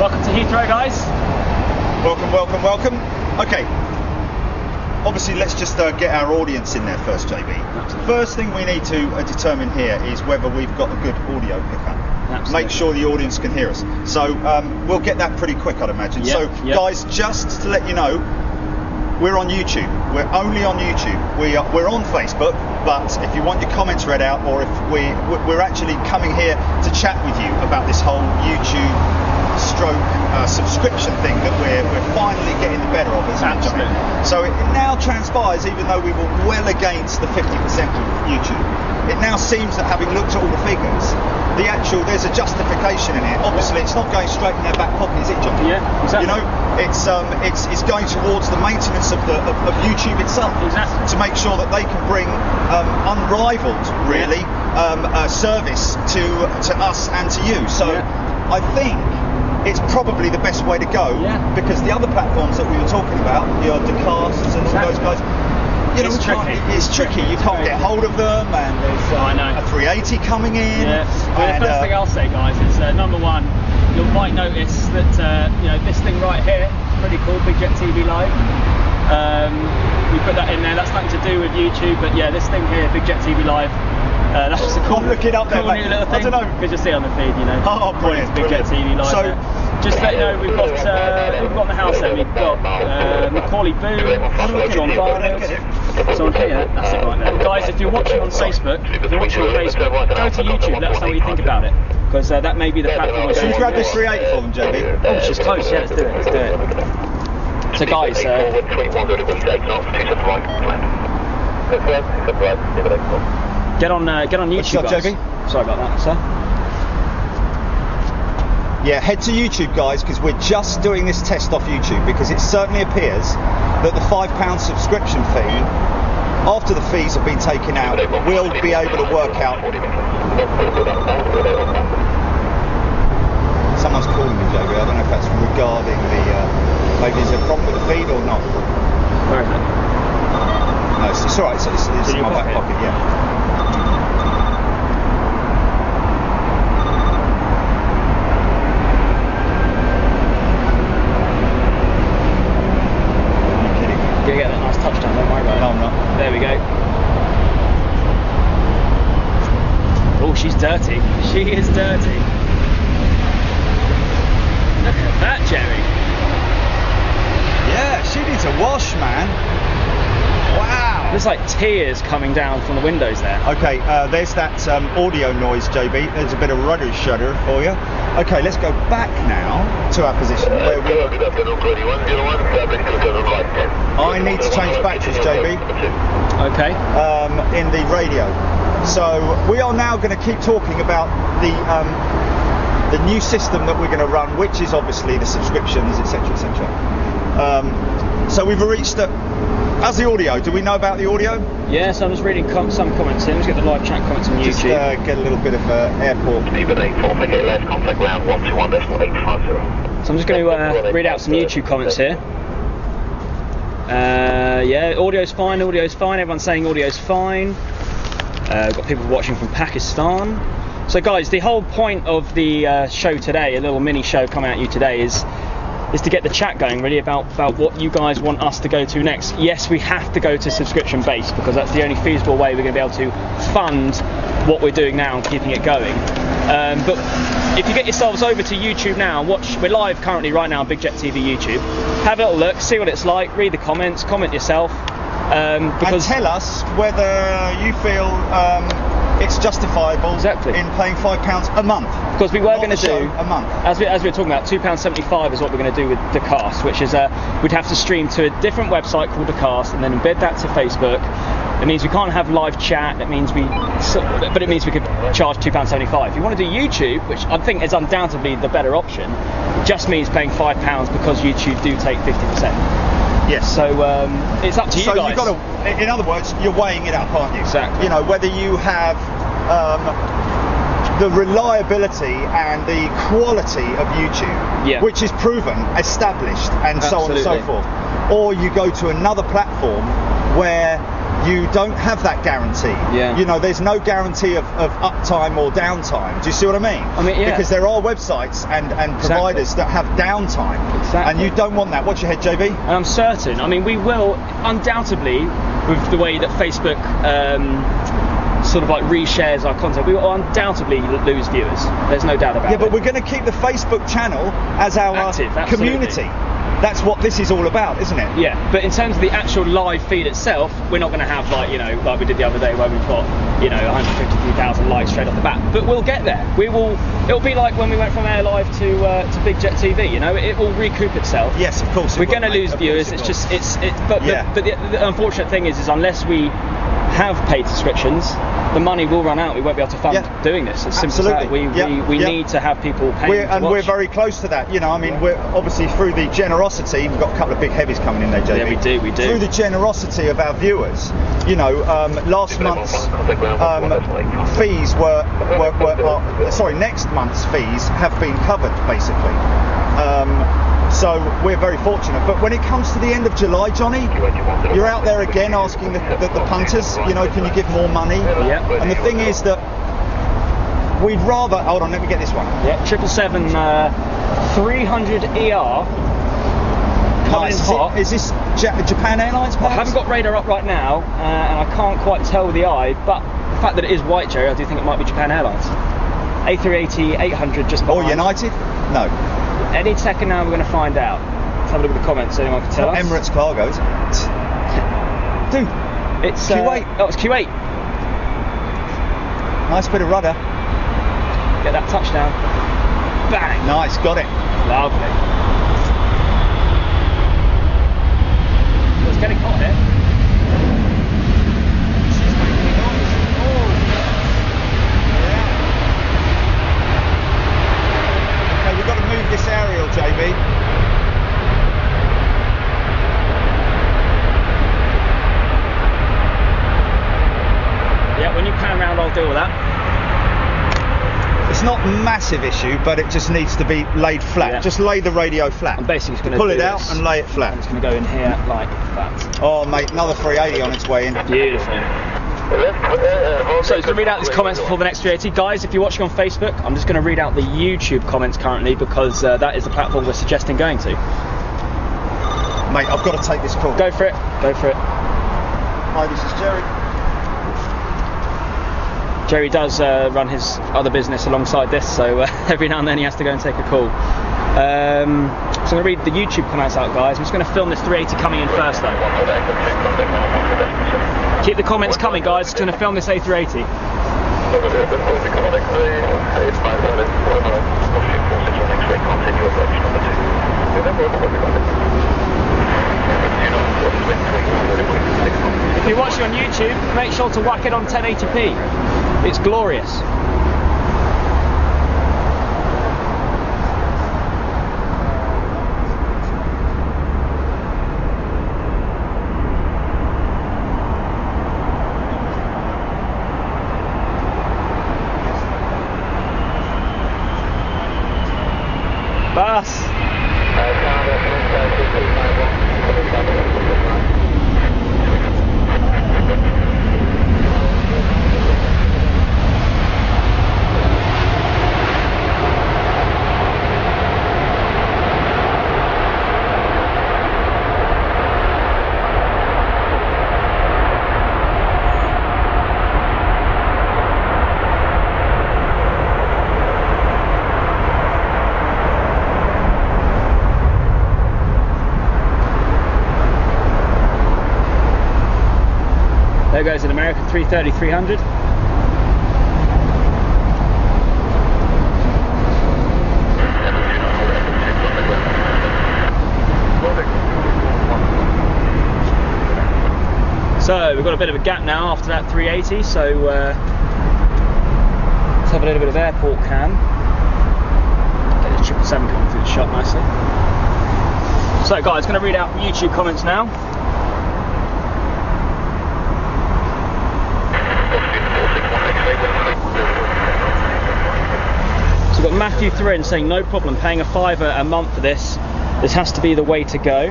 Welcome to Heathrow, guys. Welcome. Okay. Obviously, let's just get our audience in there first, JB. Absolutely. First thing we need to determine here is whether we've got a good audio pickup. Absolutely. Make sure the audience can hear us. So we'll get that pretty quick, I'd imagine. Yep. Guys, just to let you know, we're on YouTube. We're only on YouTube. We're on Facebook, but if you want your comments read out, or if we're actually coming here to chat with you about this whole YouTube subscription thing that we're finally getting the better of, isn't it, Johnny? So it now transpires, even though we were well against the 50% of YouTube, it now seems that, having looked at all the figures, there's a justification in it. Obviously, it's not going straight in their back pocket, is it, Johnny? Yeah, exactly. You know, it's going towards the maintenance of YouTube itself. Exactly. To make sure that they can bring unrivaled, really, service to us and to you. So I think it's probably the best way to go, because the other platforms that we were talking about, the Decasts and all those guys, you know, it's tricky. You can't get hold of them, and there's a 380 coming in. Yeah. Well, the first thing I'll say, guys, is number one, you might notice that this thing right here, pretty cool, Big Jet TV Live. We put that in there. That's nothing to do with YouTube, but yeah, this thing here, Big Jet TV Live. That's just a cool, look it up there, cool new little thing. I don't know. Because you'll see on the feed, you know. Oh, brilliant. Big Jet TV Live. So, just to let you know, we've got in the house there. We've got Macaulay Boone, John Barnett. So on here, that's it right there. Guys, if you're watching on Facebook, go to YouTube. Let us know what you think about it, because that may be the platform. Should we grab this 380 for them, JB? Oh, she's close. Yeah, let's do it. So, guys. Get on YouTube, guys. JB? Sorry about that, sir. Yeah, head to YouTube, guys, because we're just doing this test off YouTube, because it certainly appears that the £5 subscription fee, after the fees have been taken out, we'll be able to work out. Someone's calling me, JB. I don't know if that's regarding maybe is there a problem with the feed or not? Where is it? No, it's all right. It's in my back pocket, yeah. You're gonna get that nice touchdown, don't worry about it. No, I'm not. There we go. Oh, she's dirty. She is dirty. Look at that, Jerry. Yeah, she needs a wash, man. Wow. There's like tears coming down from the windows there. Okay, there's that audio noise, JB. There's a bit of rudder shudder for you. Okay, let's go back now to our position where we were. I need to change batteries, JB. Okay. In the radio. So we are now going to keep talking about the new system that we're going to run, which is obviously the subscriptions, etc., etc. So we've reached how's the audio? Do we know about the audio? Yeah, so I'm just reading some comments in. Let's get the live chat comments on YouTube. Just get a little bit of airport. So I'm just going to read out some YouTube comments here. Yeah, audio's fine, everyone's saying audio's fine. We've got people watching from Pakistan. So guys, the whole point of the show today, a little mini show coming at you today, is to get the chat going really about what you guys want us to go to next. Yes, we have to go to subscription based, because that's the only feasible way we're going to be able to fund what we're doing now and keeping it going. But if you get yourselves over to YouTube now, we're live currently right now on Big Jet TV YouTube. Have a little look, see what it's like, read the comments, comment yourself. Because and tell us whether you feel it's justifiable in paying £5 a month. Because we were going to do a month, as we were talking about, £2.75 is what we're going to do with Decast, which is we'd have to stream to a different website called Decast and then embed that to Facebook. It means we can't have live chat. It means but it means we could charge £2.75. If you want to do YouTube, which I think is undoubtedly the better option, it just means paying £5 because YouTube do take 50%. Yes. So it's up to you guys. So you've got to, in other words, you're weighing it up, aren't you? Exactly. You know, whether you have the reliability and the quality of YouTube, which is proven, established, and so on and so forth, or you go to another platform where you don't have that guarantee. Yeah. You know, there's no guarantee of uptime or downtime. Do you see what I mean? I mean, yeah. Because there are websites and providers that have downtime. Exactly. And you don't want that. Watch your head, JB. And I'm certain, I mean, we will undoubtedly, with the way that Facebook sort of like reshares our content, we will undoubtedly lose viewers. There's no doubt about it. Yeah, but we're going to keep the Facebook channel as our Active, community. That's what this is all about, isn't it? Yeah, but in terms of the actual live feed itself, we're not going to have like, you know, like we did the other day where we've got, you know, 153,000 likes straight off the bat. But we'll get there. It'll be like when we went from Air Live to Big Jet TV. You know, it will recoup itself. Yes, of course. We're going to lose viewers. It's just But the unfortunate thing is unless we have paid subscriptions, the money will run out. We won't be able to fund doing this. It's simple as that. We need to have people paying to watch. We're very close to that. You know, I mean, we're obviously through the generosity. We've got a couple of big heavies coming in there, JB. Yeah, we do. Through the generosity of our viewers, you know, last month's fees next month's fees have been covered basically. So we're very fortunate. But when it comes to the end of July, Johnny, you're out there again asking the punters, you know, can you give more money? Yeah. And the thing is that we'd rather, hold on, let me get this one. Yeah, 777 300 ER. Nice. Is this Japan Airlines? I haven't got radar up right now, and I can't quite tell with the eye, but the fact that it is white, Jerry, I do think it might be Japan Airlines. A380 800 just behind. Or United? No. Any second now we're going to find out. Let's have a look at the comments so anyone can tell us. Emirates Cargo, is it? Dude, it's Q8. Oh, it's Q8. Nice bit of rudder. Get that touchdown. Bang. Nice, got it. Lovely. It's getting hot here. We've got to move this aerial, JB. Yeah, when you pan round, I'll deal with that. It's not a massive issue, but it just needs to be laid flat. Yeah. Just lay the radio flat. I'm basically just going to pull it out and lay it flat. I'm just going to go in here like that. Oh, mate, another 380 on its way in. Beautiful. So to read out these comments before the next 380, guys, if you're watching on Facebook, I'm just going to read out the YouTube comments currently because that is the platform we're suggesting going to. Mate, I've got to take this call. Go for it. Go for it. Hi, this is Jerry. Jerry does run his other business alongside this, so every now and then he has to go and take a call. So I'm going to read the YouTube comments out, guys. I'm just going to film this 380 coming in first, though. Keep the comments coming, guys. Just going to film this A380. If you're watching on YouTube, make sure to whack it on 1080p. It's glorious. Bus. There goes an American 330 300. So we've got a bit of a gap now after that 380, so let's have a little bit of airport cam. Get the 777 coming through the shot nicely. So guys, going to read out YouTube comments now. So we've got Matthew Thrin saying no problem, paying a £5 a month for this. This has to be the way to go.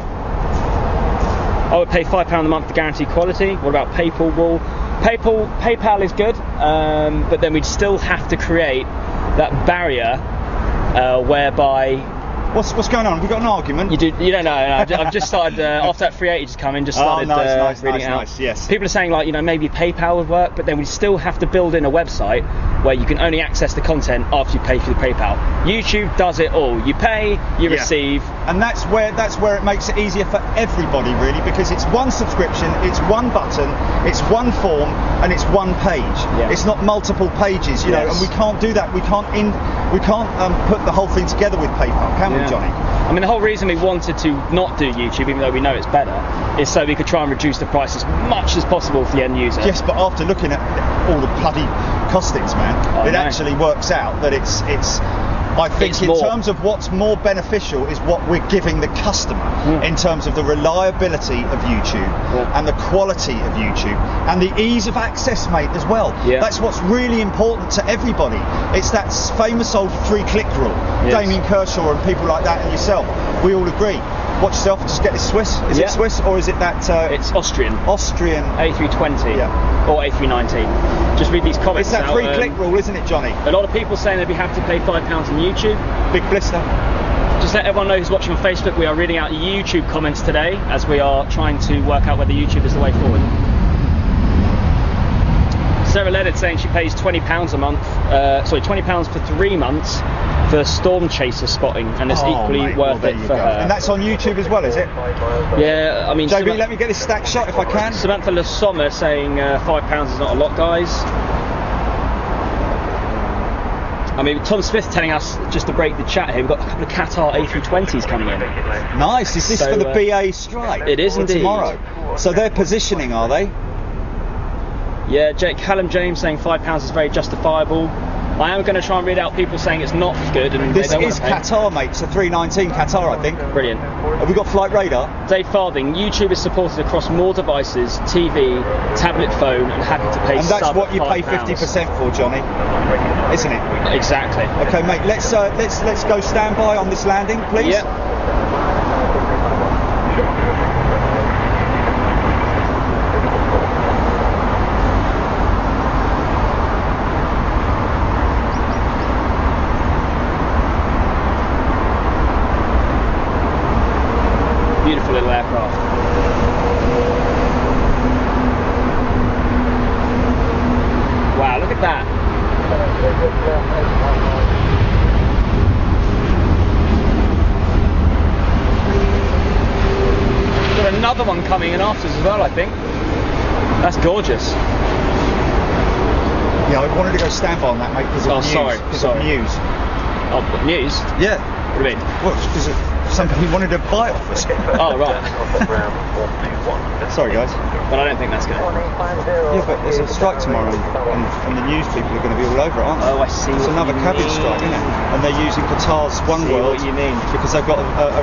I would pay £5 a month to guarantee quality. What about PayPal? Well, PayPal is good, but then we'd still have to create that barrier whereby. What's going on? Have we got an argument? You don't know. I've just started after that 380 just come in. Just started reading it out. Nice, yes. People are saying like maybe PayPal would work, but then we still have to build in a website where you can only access the content after you pay for the PayPal. YouTube does it all. You pay, you receive, and that's where it makes it easier for everybody really, because it's one subscription, it's one button, it's one form, and it's one page. Yeah. It's not multiple pages, you know, and we can't do that. We can't put the whole thing together with PayPal, can we, Johnny? I mean, the whole reason we wanted to not do YouTube, even though we know it's better, is so we could try and reduce the price as much as possible for the end user. Yes, but after looking at all the bloody costings, man, it actually works out that it's I think in terms of what's more beneficial is what we're giving the customer in terms of the reliability of YouTube and the quality of YouTube and the ease of access, mate, as well. That's what's really important to everybody. It's that famous old 3-click rule. Damien Kershaw and people like that and yourself, we all agree. Watch yourself, just get this Swiss. Is it Swiss or is it that? It's Austrian. Austrian. A320 or A319. Just read these comments. It's that 3-click rule, isn't it, Johnny? A lot of people saying they'd be happy to pay £5 on YouTube. Big blister. Just let everyone know who's watching on Facebook, we are reading out YouTube comments today as we are trying to work out whether YouTube is the way forward. Sarah Leonard saying she pays £20 a month, £20 for 3 months for storm chaser spotting, and it's equally worth it for her. And that's on YouTube as well, is it? Yeah, I mean. JB, let me get this stack shot if I can. Samantha Le Sommer saying £5 is not a lot, guys. I mean, Tom Smith telling us, just to break the chat here, we've got a couple of Qatar A320s coming in. Nice. Is this for the BA strike? It is indeed. Tomorrow. So they're positioning, are they? Yeah, Callum James saying £5 is very justifiable. I am going to try and read out people saying it's not good. And this is Qatar, mate. It's a 319 Qatar, I think. Brilliant. Have we got flight radar? Dave Farthing, YouTube is supported across more devices, TV, tablet, phone, and happy to pay. And that's what you pay 50% for, Johnny, isn't it? Exactly. Okay, mate. Let's go standby on this landing, please. Yep. Beautiful little aircraft. Wow, look at that. Got another one coming in after us as well, I think. That's gorgeous. Yeah, I wanted to go standby on that, mate, because of news. Sorry. Of news. Oh, news? Yeah. What do you mean? Well, because somebody wanted to buy it off us. Oh, right. Sorry, guys. But I don't think that's good. Yeah, but there's a strike tomorrow, and the news people are going to be all over it, aren't they? Oh, I see. It's another cabin strike, isn't it? And they're using Qatar's One World. What you mean? Because they've got a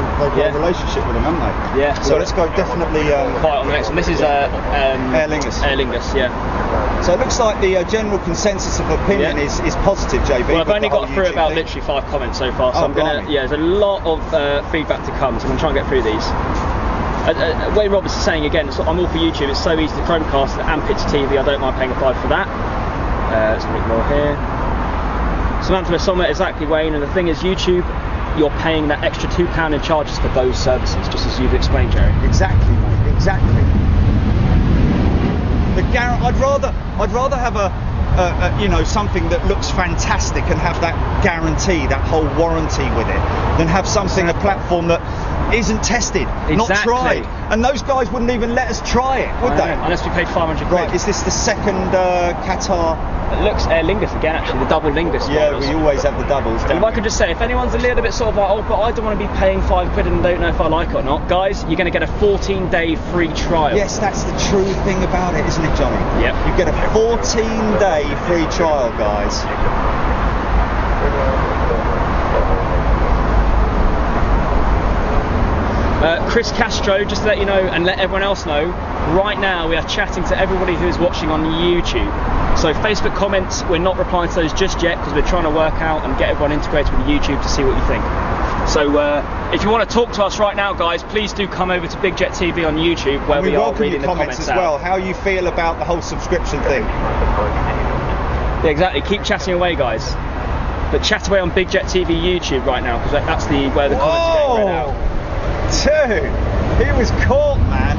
relationship with them, haven't they? Yeah. So let's go definitely. Quiet on the next one. This is Aer Lingus. Aer Lingus, yeah. So it looks like the general consensus of opinion is positive, JB. Well, I've only got through about literally 5 comments so far, so I'm gonna. Yeah, there's a lot of feedback to come, so I'm gonna try and get through these. Wayne Roberts is saying again, I'm all for YouTube. It's so easy to Chromecast and pitch TV. I don't mind paying a $5 for that. Let's look more here. Samantha Le Sommer, exactly, Wayne. And the thing is, YouTube, you're paying that extra £2 in charges for those services, just as you've explained, Jerry. Exactly, mate. Exactly. I'd rather have something that looks fantastic and have that guarantee, that whole warranty with it, than have something, a platform that isn't tested, not tried. And those guys wouldn't even let us try it, would they? Unless we paid 500 quid. Right, is this the second Qatar? It looks Aer Lingus again, actually, the double Lingus. Yeah, models. we always have the doubles. And if I could just say, if anyone's a little bit sort of like, oh, but I don't want to be paying 5 quid and don't know if I like it or not, guys, you're going to get a 14-day free trial. Yes, that's the true thing about it, isn't it, Johnny? Yep. You get a 14-day free trial, guys. Chris Castro, just to let you know and let everyone else know, right now we are chatting to everybody who is watching on YouTube. So Facebook comments, we're not replying to those just yet because we're trying to work out and get everyone integrated with YouTube to see what you think. So if you want to talk to us right now, guys, please do come over to Big Jet TV on YouTube, where we are reading the comments as well. How you feel about the whole subscription thing? Yeah, exactly. Keep chatting away, guys. But chat away on Big Jet TV YouTube right now, because that's where the comments are getting read Dude, out. he was caught, man.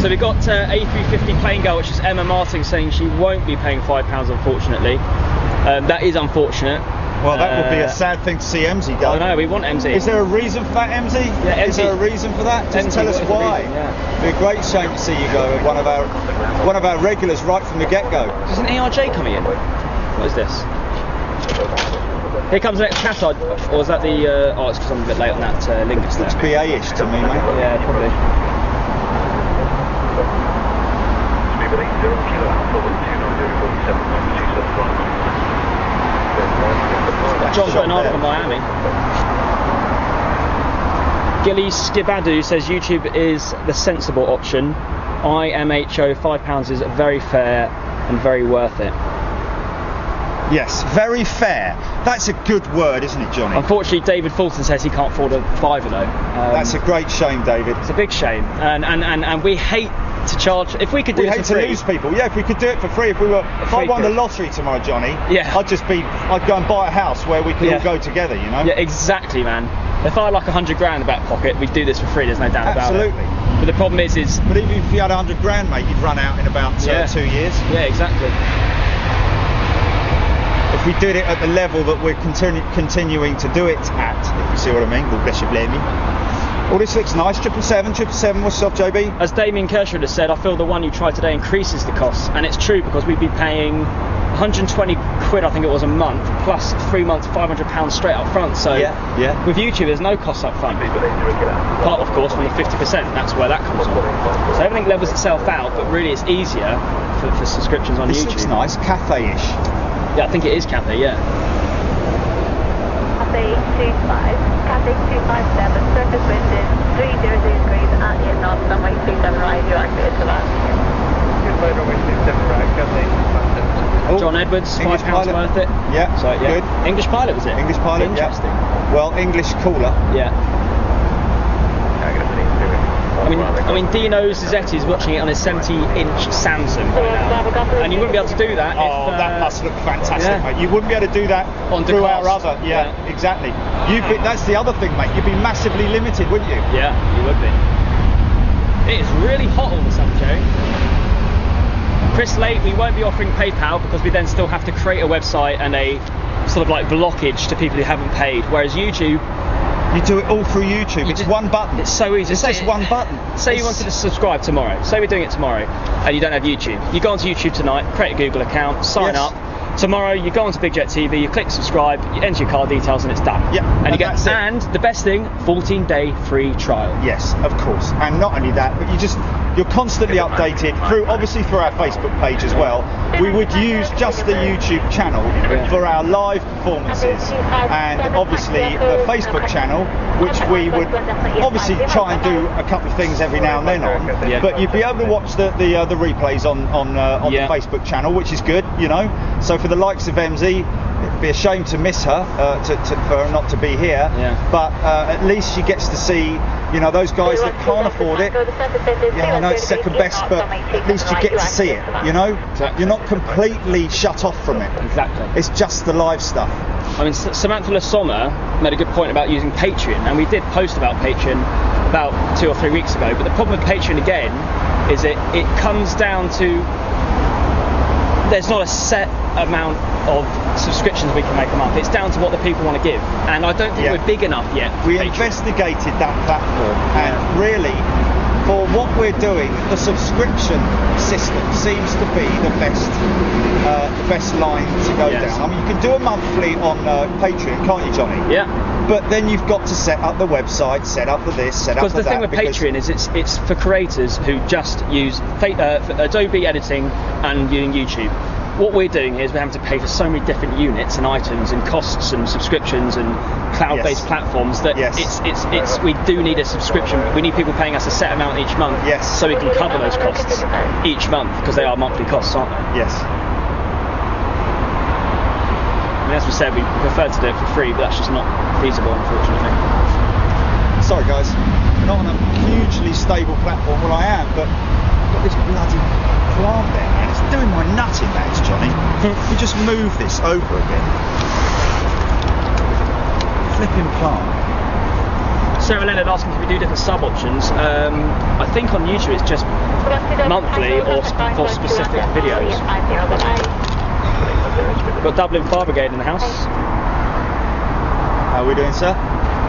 So we got A350 Plain Girl, which is Emma Martin, saying she won't be paying £5, unfortunately. That is unfortunate. Well, that would be a sad thing to see MZ go. I know, we want MZ. Is there a reason for that, MZ? Yeah, MZ. Is there a reason for that? Just MZ, tell us why. Yeah. It'd be a great shame to see you go. One of our regulars right from the get-go. Is an ARJ coming in? What is this? Here comes the next chat, or is that the? Oh, it's because I'm a bit late on that link. Looks BA-ish to me, mate. Yeah, probably. John Bernard from Miami. Gilly Skibadu says YouTube is the sensible option. IMHO £5 is very fair and very worth it. Yes, very fair. That's a good word, isn't it, Johnny? Unfortunately, David Fulton says he can't afford a £5 though. That's a great shame, David. It's a big shame, and we hate to charge. If we could do we it hate for free, to lose people. Yeah, if we could do it for free. If I won the lottery tomorrow, Johnny, yeah, I'd go and buy a house where we could all go together, you know. Yeah, exactly, man. If I had like 100 grand in the back pocket, we'd do this for free. There's no doubt about it. Absolutely. But the problem is. But even if you had 100 grand, mate, you'd run out in about 2 years. Yeah, exactly. If we did it at the level that we're continuing to do it at, if you see what I mean. God bless you, blame me. All this looks nice. 777. What's up, JB? As Damien Kershaw has said, I feel the one you tried today increases the costs, and it's true because we'd be paying 120 quid, I think it was, a month, plus 3 months, £500 straight up front. So yeah. With YouTube, there's no cost up front. Apart, of course, from the 50%. That's where that comes from. So everything levels itself out, but really it's easier for subscriptions on YouTube. This looks nice, cafe-ish. Yeah, I think it is cafe. Yeah. Cafe 25, Cafe 257, surface wind is 300 degrees at the north, runway 27 right, you are clear to land. Runway 27 right, Cafe. John Edwards, English £5 pilot. worth it. Yeah, so, yeah. Good. English pilot was it? English pilot, Interesting. Yeah. Well, English cooler. Yeah. I mean, Dino Zizzetti is watching it on his 70-inch Samsung right now, and you wouldn't be able to do that. That must look fantastic, mate. You wouldn't be able to do that through our other. Yeah, exactly. That's the other thing, mate. You'd be massively limited, wouldn't you? Yeah, you would be. It is really hot all of a sudden, Joe. Chris Late, we won't be offering PayPal because we then still have to create a website and a sort of like blockage to people who haven't paid, whereas YouTube, you do it all through YouTube. It's one button. It's so easy. It's just one button. Say you wanted to subscribe tomorrow. Say we're doing it tomorrow, and you don't have YouTube. You go onto YouTube tonight, create a Google account, sign up. Tomorrow you go onto Big Jet TV, you click subscribe, you enter your card details, and it's done. Yeah. And you get. And the best thing, 14-day free trial. Yes, of course. And not only that, but you're constantly updated through our Facebook page as well. We would use just the YouTube channel for our live performances, and obviously the Facebook channel, which we would obviously try and do a couple of things every now and then on. Yeah. But you'd be able to watch the replays on the Facebook channel, which is good, you know. So for the likes of MZ, it'd be a shame to miss her, for her not to be here. Yeah. But at least she gets to see, you know, those guys that can't afford it. Yeah, I know it's second best, but at least you get to see it, you know? Exactly. You're not completely shut off from it. Exactly. It's just the live stuff. I mean, Samantha Lasoma made a good point about using Patreon, and we did post about Patreon about 2 or 3 weeks ago, but the problem with Patreon again is it comes down to there's not a set amount of subscriptions we can make a month. It's down to what the people want to give, and I don't think we're big enough yet. We investigated that platform, and really, for what we're doing, the subscription system seems to be the best line to go down. I mean, you can do a monthly on Patreon, can't you, Johnny? Yeah. But then you've got to set up the website, set up for this, set up for that. Because the thing with Patreon is it's for creators who just use Adobe editing and using YouTube. what we're doing here is we're having to pay for so many different units and items and costs and subscriptions and cloud-based platforms that it's we do need a subscription. We need people paying us a set amount each month, so we can cover those costs each month, because they are monthly costs, aren't they? Yes. I mean, as we said, we prefer to do it for free, but that's just not feasible, unfortunately. Sorry guys, we're not on a hugely stable platform. Well, I am, but I've got this bloody plant there, man. It's doing my nutting, lads, Johnny. You just move this over again. Flipping plant. Sarah Leonard asking if we do different sub options. I think on YouTube it's just monthly or for specific videos. Got Dublin Fire Brigade in the house. How are we doing, sir?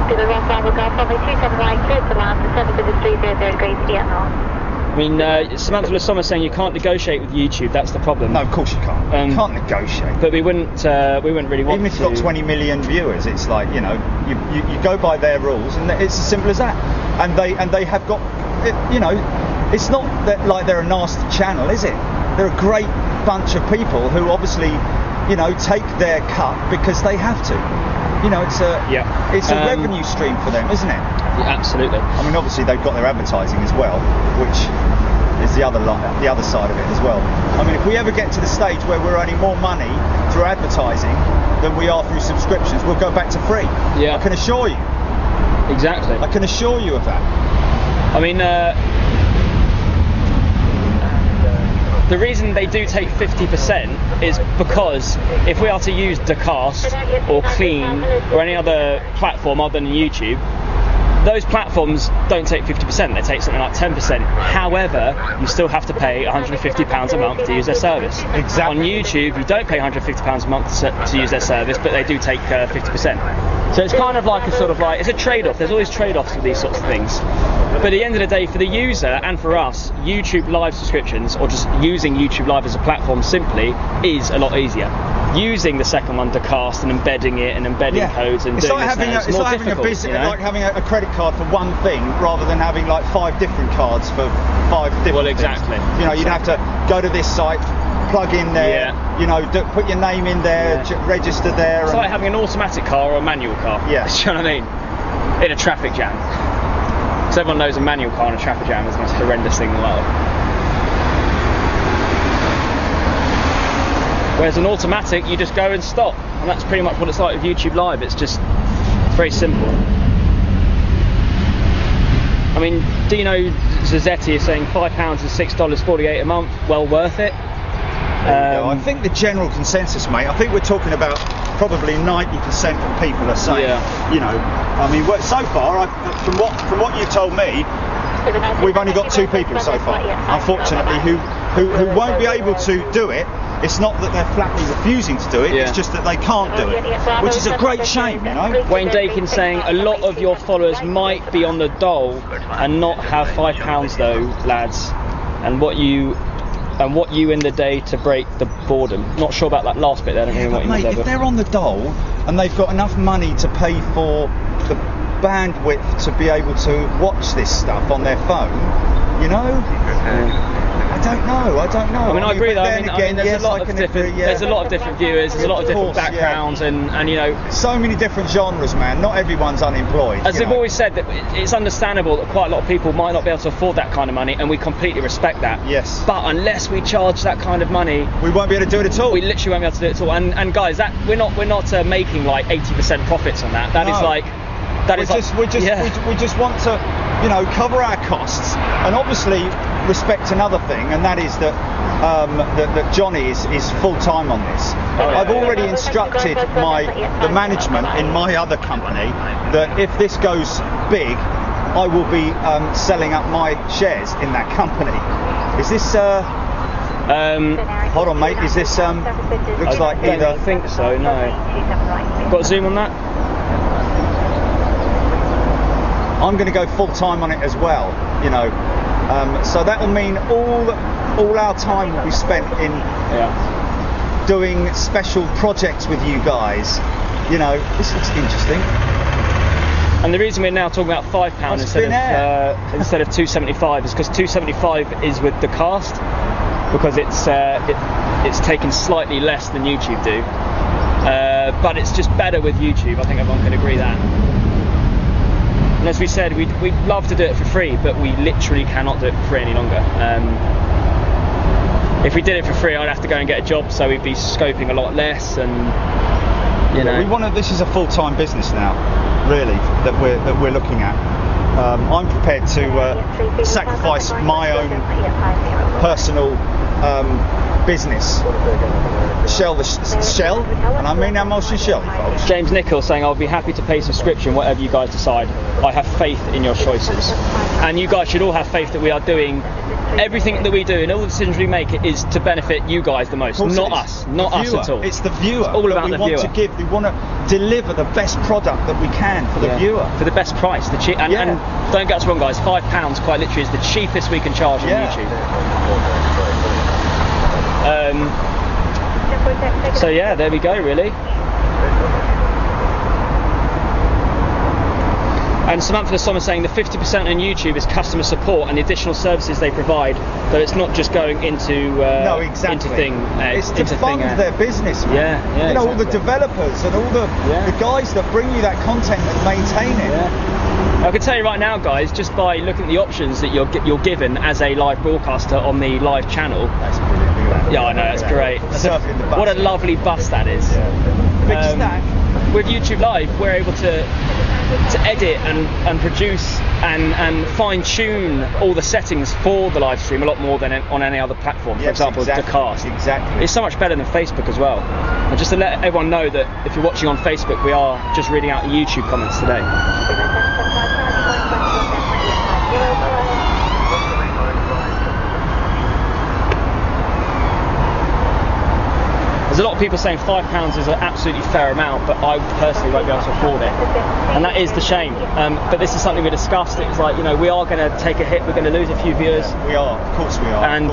To the wrong Bravo Golf, probably 279, clear to land, 7 to the 300 degrees ENR. I mean, Samantha Lasoma saying you can't negotiate with YouTube. That's the problem. No, of course you can't. You can't negotiate. But we wouldn't really want Even if to. you've got 20 million viewers, it's like, you know, you go by their rules, and it's as simple as that. And they have got, you know, it's not that like they're a nasty channel, is it? They're a great bunch of people who obviously, you know, take their cut because they have to. You know, it's a revenue stream for them, isn't it? Yeah, absolutely. I mean, obviously they've got their advertising as well, which is the other side of it as well. I mean, if we ever get to the stage where we're earning more money through advertising than we are through subscriptions, we'll go back to free. Yeah. I can assure you. Exactly. I can assure you of that. I mean, the reason they do take 50% is because if we are to use Decast or Clean or any other platform other than YouTube, those platforms don't take 50%, they take something like 10%. However, you still have to pay £150 a month to use their service. Exactly. On YouTube, you don't pay £150 a month to use their service, but they do take 50%. So it's kind of like it's a trade-off. There's always trade-offs with these sorts of things. But at the end of the day, for the user and for us, YouTube Live subscriptions, or just using YouTube Live as a platform simply, is a lot easier. Using the second one to cast and embedding it and embedding codes and it's doing like this now, it's like having a business, like having a credit card for one thing rather than having like 5 different cards for 5 different Well, exactly. things. You know, you'd have to go to this site, plug in there, you know, put your name in there, register there. It's like having an automatic car or a manual car. Yeah. Do you know what I mean? In a traffic jam. So everyone knows a manual car in a traffic jam is the most horrendous thing in the world. Whereas an automatic, you just go and stop, and that's pretty much what it's like with YouTube Live. It's very simple. I mean, Dino Zazzetti is saying £5 and $6.48 a month, well worth it. I think the general consensus, mate, I think we're talking about probably 90% of people are saying, you know, I mean, so far, from what you told me, we've only got 2 people so far, unfortunately, who won't be able to do it. It's not that they're flatly refusing to do it, it's just that they can't do it, which is a great shame, you know. Wayne Dakin saying a lot of your followers might be on the dole and not have £5 though, lads, and what you in the day to break the boredom. Not sure about that last bit there. I don't know what you mean there. If they're on the dole and they've got enough money to pay for the bandwidth to be able to watch this stuff on their phone, you know. I don't know. I mean, I agree though. I mean, there's a lot of different. There's a lot of different viewers. There's a lot of different backgrounds, and you know, so many different genres, man. Not everyone's unemployed. As I've always said, that it's understandable that quite a lot of people might not be able to afford that kind of money, and we completely respect that. Yes. But unless we charge that kind of money, we won't be able to do it at all. We literally won't be able to do it at all. And guys, that we're not making like 80% profits on that. That is like. We just want to, you know, cover our costs, and obviously respect another thing, and that is that that Johnny is full time on this. I've already instructed the management in my other company that if this goes big, I will be selling up my shares in that company. Is this? Hold on, mate. Is this? Looks like either. I think so. No. Got a zoom on that? I'm going to go full time on it as well, you know. So that will mean all our time will be spent in doing special projects with you guys. You know, this looks interesting. And the reason we're now talking about £5 instead of £2.75 is because £2.75 is with the cast. because it's taken slightly less than YouTube do. But it's just better with YouTube. I think everyone can agree that. And as we said, we'd love to do it for free, but we literally cannot do it for free any longer. If we did it for free, I'd have to go and get a job, so we'd be scoping a lot less, and you know. We want to. This is a full-time business now, really, that we're looking at. I'm prepared to sacrifice my own personal business. Shell, and I mean emulsion shell, folks. James Nichols saying, I'll be happy to pay subscription, whatever you guys decide. I have faith in your choices. And you guys should all have faith that we are doing everything that we do and all the decisions we make is to benefit you guys the most, not us, not us at all. It's the viewer. It's all about the viewer. We want to deliver the best product that we can for the viewer. For the best price. And don't get us wrong, guys, £5 quite literally is the cheapest we can charge on YouTube. So yeah, there we go, really. And Samantha Sommer saying the 50% on YouTube is customer support and the additional services they provide, so it's not just going into into thing. It's to fund their business. Man. Yeah, you know, all the developers and all the guys that bring you that content and maintain it. I can tell you right now, guys, just by looking at the options that you're given as a live broadcaster on the live channel. That's brilliant. Yeah, I know, that's great. What a lovely bus that is. Big stack. With YouTube Live, we're able to edit and produce and fine-tune all the settings for the live stream a lot more than on any other platform. For example, the cast. Exactly. It's so much better than Facebook as well. And just to let everyone know that if you're watching on Facebook, we are just reading out the YouTube comments today. There's a lot of people saying £5 is an absolutely fair amount, but I personally won't be able to afford it, and that is the shame. But this is something we discussed. It's like, you know, we are going to take a hit. We're going to lose a few viewers. We are, of course we are. And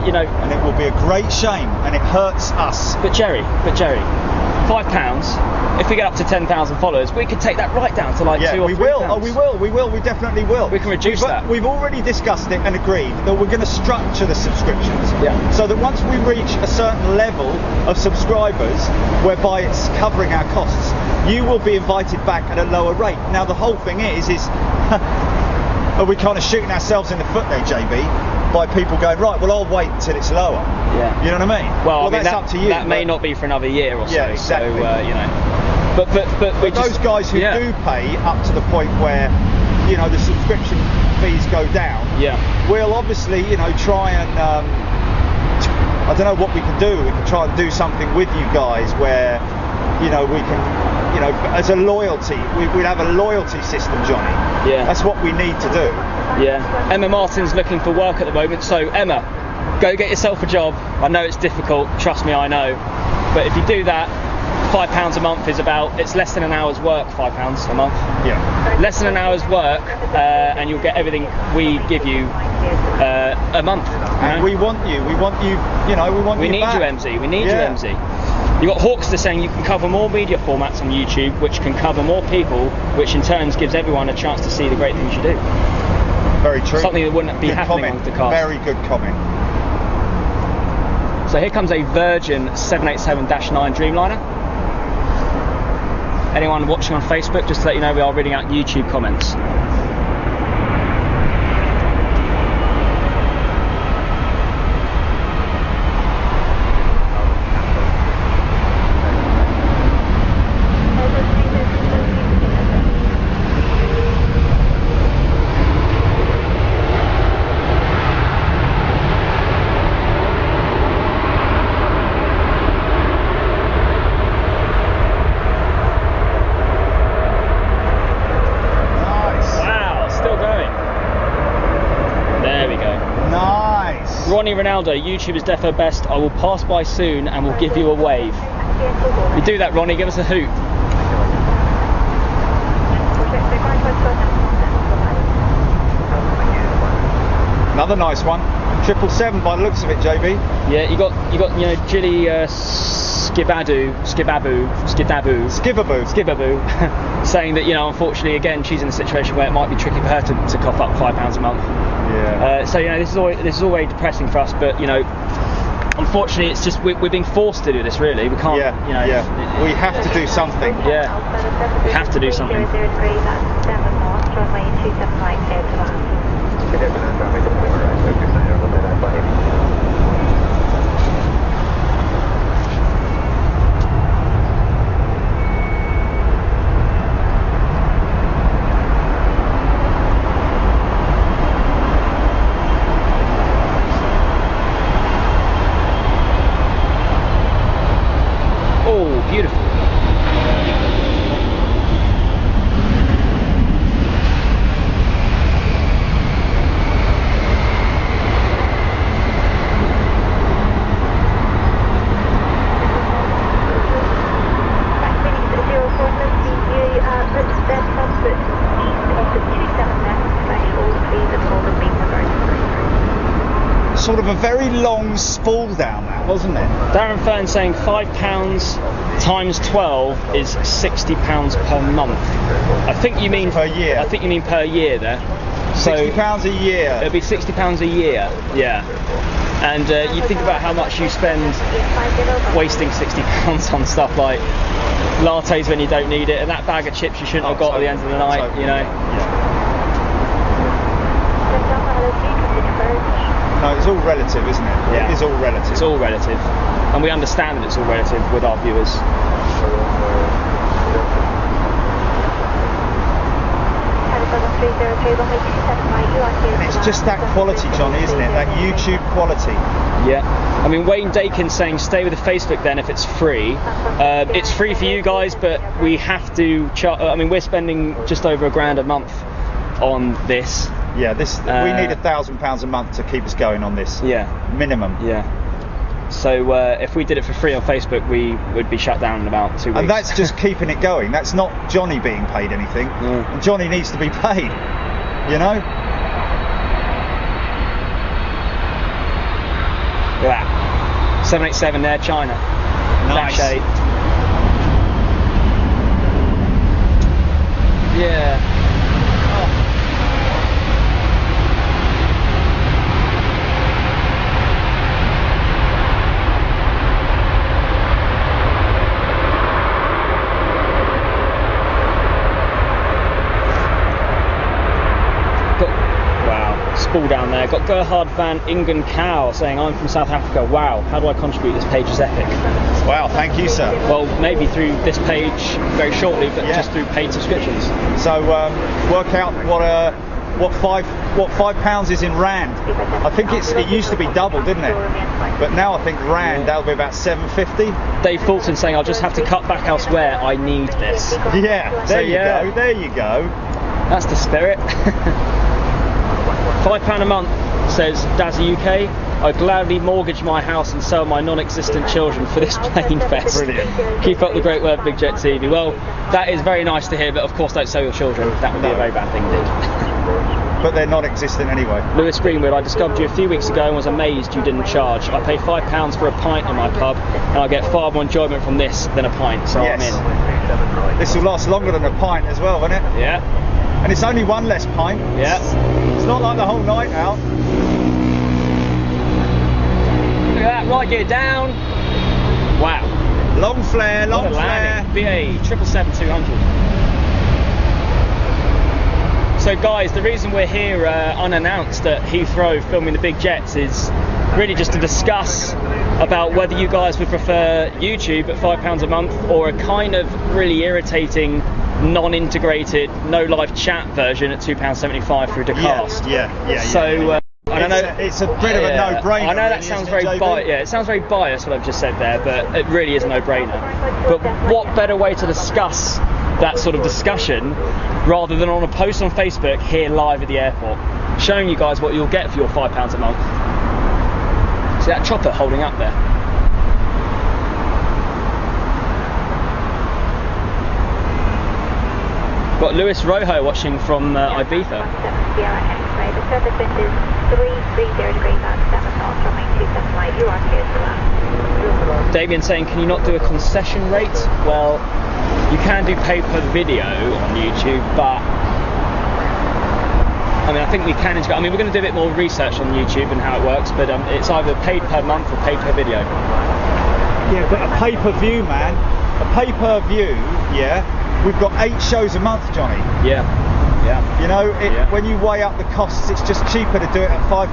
you know, and it will be a great shame, and it hurts us. But Jerry, £5. If we get up to 10,000 followers, we could take that right down to like £2 or £3. Oh, we will. We definitely will. We can reduce that. We've already discussed it and agreed that we're going to structure the subscriptions. Yeah. So that once we reach a certain level of subscribers, whereby it's covering our costs, you will be invited back at a lower rate. Now the whole thing is are we kind of shooting ourselves in the foot there, JB? By people going, right, well, I'll wait until it's lower. Yeah. You know what I mean? Well, I mean, that's up to you. That may not be for another year or so. Yeah, exactly. So, you know. But those guys who do pay up to the point where, you know, the subscription fees go down, we'll obviously, you know, try and, I don't know what we can do. We can try and do something with you guys where, you know, we can, you know, as a loyalty, we'd have a loyalty system, Johnny. Yeah. That's what we need to do. Yeah. Emma Martin's looking for work at the moment, so Emma, go get yourself a job. I know it's difficult, trust me, I know. But if you do that, £5 a month is it's less than an hour's work, £5 a month. Yeah. Less than an hour's work, and you'll get everything we give you a month. And we want you, you know, we need back. you, MZ, we need you, MZ. You've got Hawkster saying you can cover more media formats on YouTube, which can cover more people, which in turn gives everyone a chance to see the great things you do. Very true. Something that wouldn't be happening on the cast. Very good comment. So here comes a Virgin 787-9 Dreamliner. Anyone watching on Facebook, just to let you know, we are reading out YouTube comments. Ronnie Ronaldo, YouTube is defo best. I will pass by soon and will give you a wave. If you do that, Ronnie, give us a hoot. Another nice one. 777 by the looks of it, JB. Yeah, you got you know, Gilly Skibaboo, saying that, you know, unfortunately, again, she's in a situation where it might be tricky for her to cough up £5 a month. Yeah. So, you know, this is all very depressing for us, but, you know, unfortunately, it's just we're being forced to do this. Really, we can't. Yeah. You know. Yeah. We have to do something. Yeah. We have to do something. Oh, beautiful. Sort of a very long spool down that, wasn't it? Darren Fern saying £5 times 12 is £60 per month. I think you mean per year. I think you mean per year there. So £60 a year. It'll be £60 a year. Yeah. And you think about how much you spend wasting £60 on stuff like lattes when you don't need it, and that bag of chips you shouldn't have got at the end of the night. You know. Yeah. No, it's all relative, isn't it? Yeah. It is all relative. It's all relative, and we understand that it's all relative with our viewers. And it's just that quality, Johnny, isn't it? That YouTube quality. Yeah. I mean, Wayne Dakin saying stay with the Facebook then if it's free. It's free for you guys, but we have to. I mean, we're spending just over £1,000 a month on this. Yeah, we need £1,000 a month to keep us going on this. Yeah. Minimum. Yeah. So if we did it for free on Facebook, we would be shut down in about 2 weeks. And that's just keeping it going. That's not Johnny being paid anything. And Johnny needs to be paid. You know? Look at that. 787 there, China. Nice. That shade. Yeah. Spool down there. Got Gerhard van Ingen Cow saying I'm from South Africa. Wow, how do I contribute? This page is epic. Wow, thank you, sir. Well, maybe through this page very shortly, but just through paid subscriptions. So work out what £5 is in rand. I think it used to be double, didn't it? But now I think rand that'll be about £7.50. Dave Fulton saying I'll just have to cut back elsewhere. I need this. Yeah, there you go. There you go. That's the spirit. £5 a month, says Dazzy UK. I'd gladly mortgage my house and sell my non-existent children for this plane fest. Brilliant. Keep up the great work, Big Jet TV. Well, that is very nice to hear, but of course don't sell your children. That would be a very bad thing indeed. But they're non-existent anyway. Lewis Greenwood, I discovered you a few weeks ago and was amazed you didn't charge. I pay £5 for a pint in my pub and I get far more enjoyment from this than a pint, so yes. I'm in. This will last longer than a pint as well, won't it? Yeah. And it's only one less pint. Yeah. It's not like the whole night out. Look at that, right gear down. Wow. Long flare, long flare. BA 777-200. So guys, the reason we're here unannounced at Heathrow filming the big jets is really just to discuss about whether you guys would prefer YouTube at £5 a month or a kind of really irritating non-integrated, no live chat version at £2.75 through Decast. Yeah. So I don't know. It's a bit of a no-brainer. I know that sounds very it sounds very biased what I've just said there, but it really is a no-brainer. But what better way to discuss that sort of discussion rather than on a post on Facebook here live at the airport, showing you guys what you'll get for your £5 a month. See that chopper holding up there? Got Lewis Rojo watching from Ibiza. 17 Sierra X-ray. The surface wind is 330 degrees out 7 knots, runway 27 right. You are clear to land. Damien saying, can you not do a concession rate? Well, you can do pay-per-video on YouTube, but I mean, I think we can integrate. I mean, we're going to do a bit more research on YouTube and how it works, but it's either paid per month or paid per video. Yeah, but a pay-per-view, man. A pay-per-view, yeah. We've got 8 shows a month, Johnny. Yeah. Yeah. You know, when you weigh up the costs, it's just cheaper to do it at £5.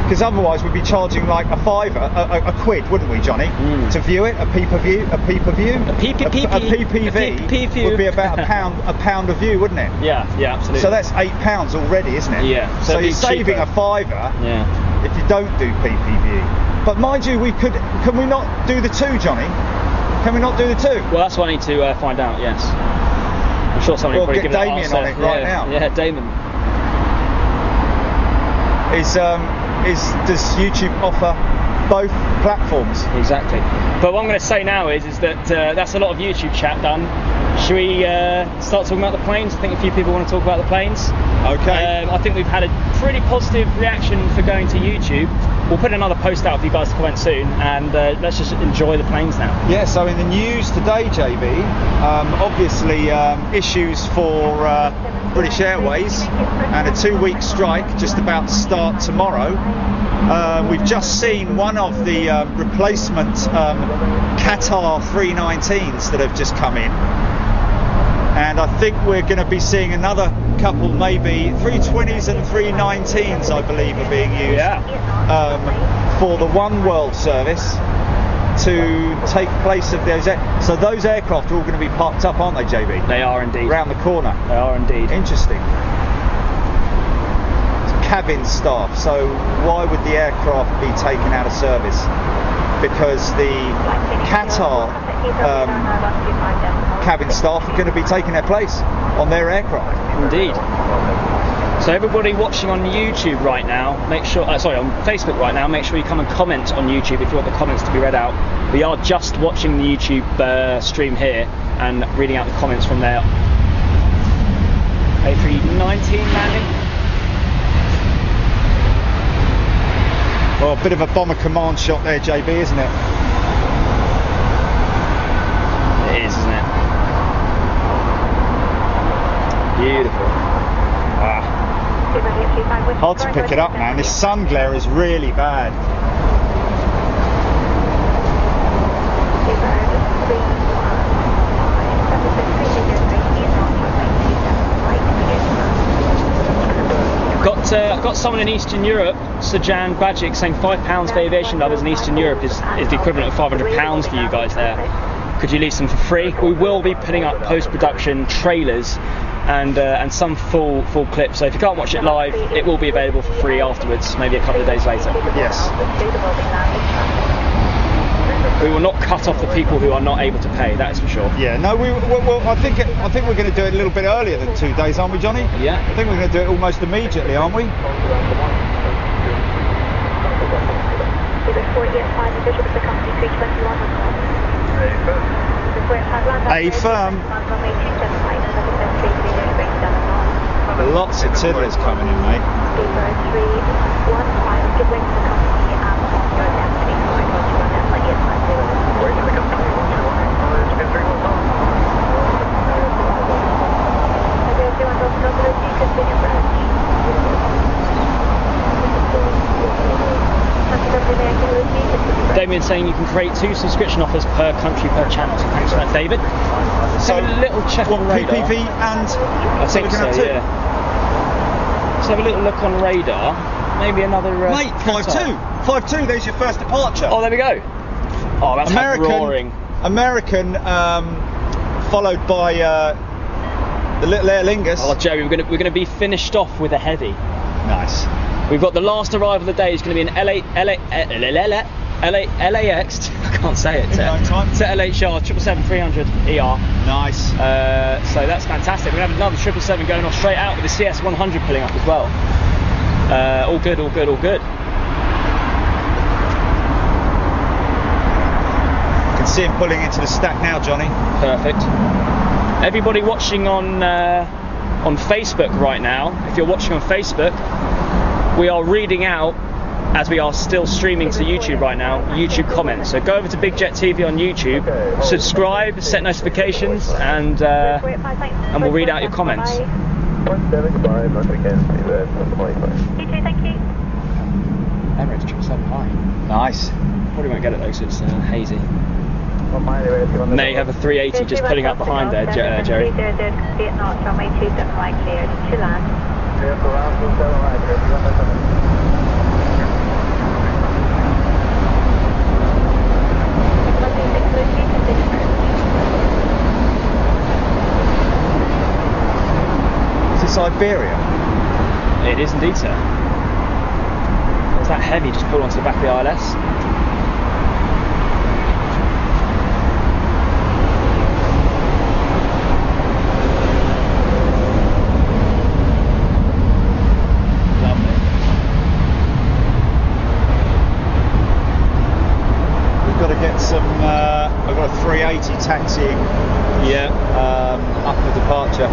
Because otherwise we'd be charging like a £5, wouldn't we, Johnny? To view it, a PPV. A PPV would be about a pound a view, wouldn't it? Yeah, yeah, absolutely. So that's £8 already, isn't it? Yeah. So you're saving cheaper. a £5 Yeah. if you don't do PPV. But mind you, can we not do the 2, Johnny? Can we not do the 2? Well, that's what I need to find out. Yes. I'm sure somebody will probably get give Damien an answer. on it right now. Yeah, Damon. Does YouTube offer both platforms? Exactly. But what I'm going to say now is that that's a lot of YouTube chat done. Should we start talking about the planes? I think a few people want to talk about the planes. Okay. I think we've had a pretty positive reaction for going to YouTube. We'll put another post out for you guys to comment soon, and let's just enjoy the planes now. Yeah, so in the news today, JB, obviously issues for British Airways and a 2-week strike just about to start tomorrow. We've just seen one of the replacement Qatar 319s that have just come in. And I think we're going to be seeing another couple, maybe 320s and 319s, I believe, are being used for the One World service to take place of those. So those aircraft are all going to be parked up, aren't they, JB? They are indeed. Around the corner. They are indeed. Interesting. Cabin staff. So why would the aircraft be taken out of service? Because the Qatar cabin staff are going to be taking their place on their aircraft. Indeed. So everybody watching on YouTube right now, make sure, on Facebook right now, make sure you come and comment on YouTube if you want the comments to be read out. We are just watching the YouTube stream here and reading out the comments from there. A319 landing. Well, a bit of a bomber command shot there, JB, isn't it? It is, isn't it? Beautiful. Hard to pick it up, man. This sun glare is really bad. Got someone in Eastern Europe, Sajan Bajic, saying £5 for aviation lovers in Eastern Europe is the equivalent of £500 for you guys there. Could you lease them for free? We will be putting up post-production trailers and some full clips. So if you can't watch it live, it will be available for free afterwards, maybe a couple of days later. Yes. We will not cut off the people who are not able to pay. That is for sure. Yeah. No. I think we're going to do it a little bit earlier than 2 days, aren't we, Johnny? Yeah. I think we're going to do it almost immediately, aren't we? A firm. Lots of tiddlers coming in, mate. Damien saying you can create 2 subscription offers per country per channel. So thanks for that, David. So have a little check on radar. PPV and I think so, yeah. Let's have a little look on radar. Maybe another. Mate, 5-2. 5-2. There's your first departure. Oh, there we go. Oh, that's roaring. American, followed by the little Aer Lingus. Oh, Joey, we're going to be finished off with a heavy. Nice. We've got the last arrival of the day is going to be an LAX. I can't say it. To LHR 777-300 ER. Nice. So that's fantastic. We're going to have another 777 going off straight out with the CS100 pulling up as well. All good, all good, all good. You can see him pulling into the stack now, Johnny. Perfect. Everybody watching on Facebook right now, if you're watching on Facebook, we are reading out, as we are still streaming to YouTube right now, YouTube comments. So go over to Big Jet TV on YouTube, subscribe, set notifications, and we'll read out your comments. 175, once again, see that, 125. You too, thank you. Emirates 777 high. Nice. Probably won't get it though, because it's hazy. 1 mile away, if you want to May have a 380 just pulling up behind there, Jerry. 300, complete north, runway 27 right cleared to land. Clear for round 27 right, if you want to come in. Is it Siberia? It is indeed, sir. It's that heavy just pulled onto the back of the ILS. Lovely. We've got to get some. I've got a 380 taxiing Yeah. up for departure.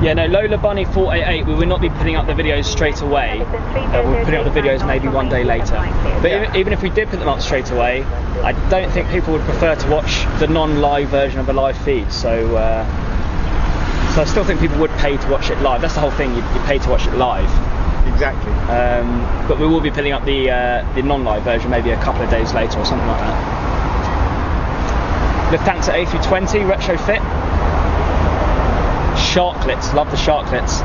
Yeah, no, Lola Bunny 488, we will not be putting up the videos straight away. We'll be putting up the videos maybe one day later. But even if we did put them up straight away, I don't think people would prefer to watch the non-live version of a live feed. So I still think people would pay to watch it live. That's the whole thing, you pay to watch it live. Exactly. But we will be putting up the non-live version maybe a couple of days later or something like that. Lufthansa A320 retrofit. Sharklets, love the sharklets.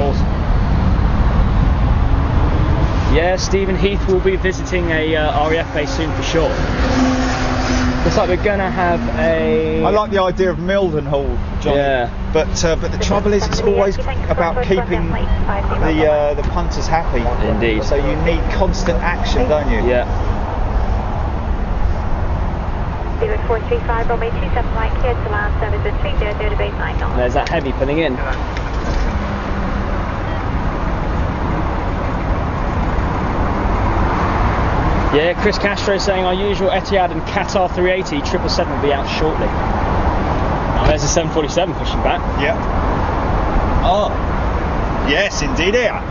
Awesome. Yeah, Stephen Heath will be visiting a RAF base soon for sure. Looks like we're gonna have a. I like the idea of Mildenhall, Johnny. Yeah. But the trouble is, it's always about keeping the punters happy. Indeed. So you need constant action, don't you? Yeah. 0435, runway 27 right cleared to land, service at 300 to base 9 knots. There's that heavy pulling in. Yeah, Chris Castro saying our usual Etihad and Qatar 380 777 will be out shortly. Now there's a 747 pushing back. Yeah. Oh. Yes, indeed, yeah.